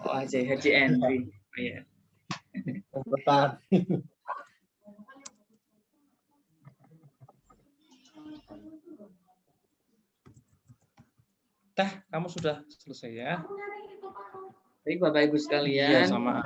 Haji Andri. Oh, iya. Kamu sudah selesai ya? Baik Bapak Ibu sekalian. Iya, sama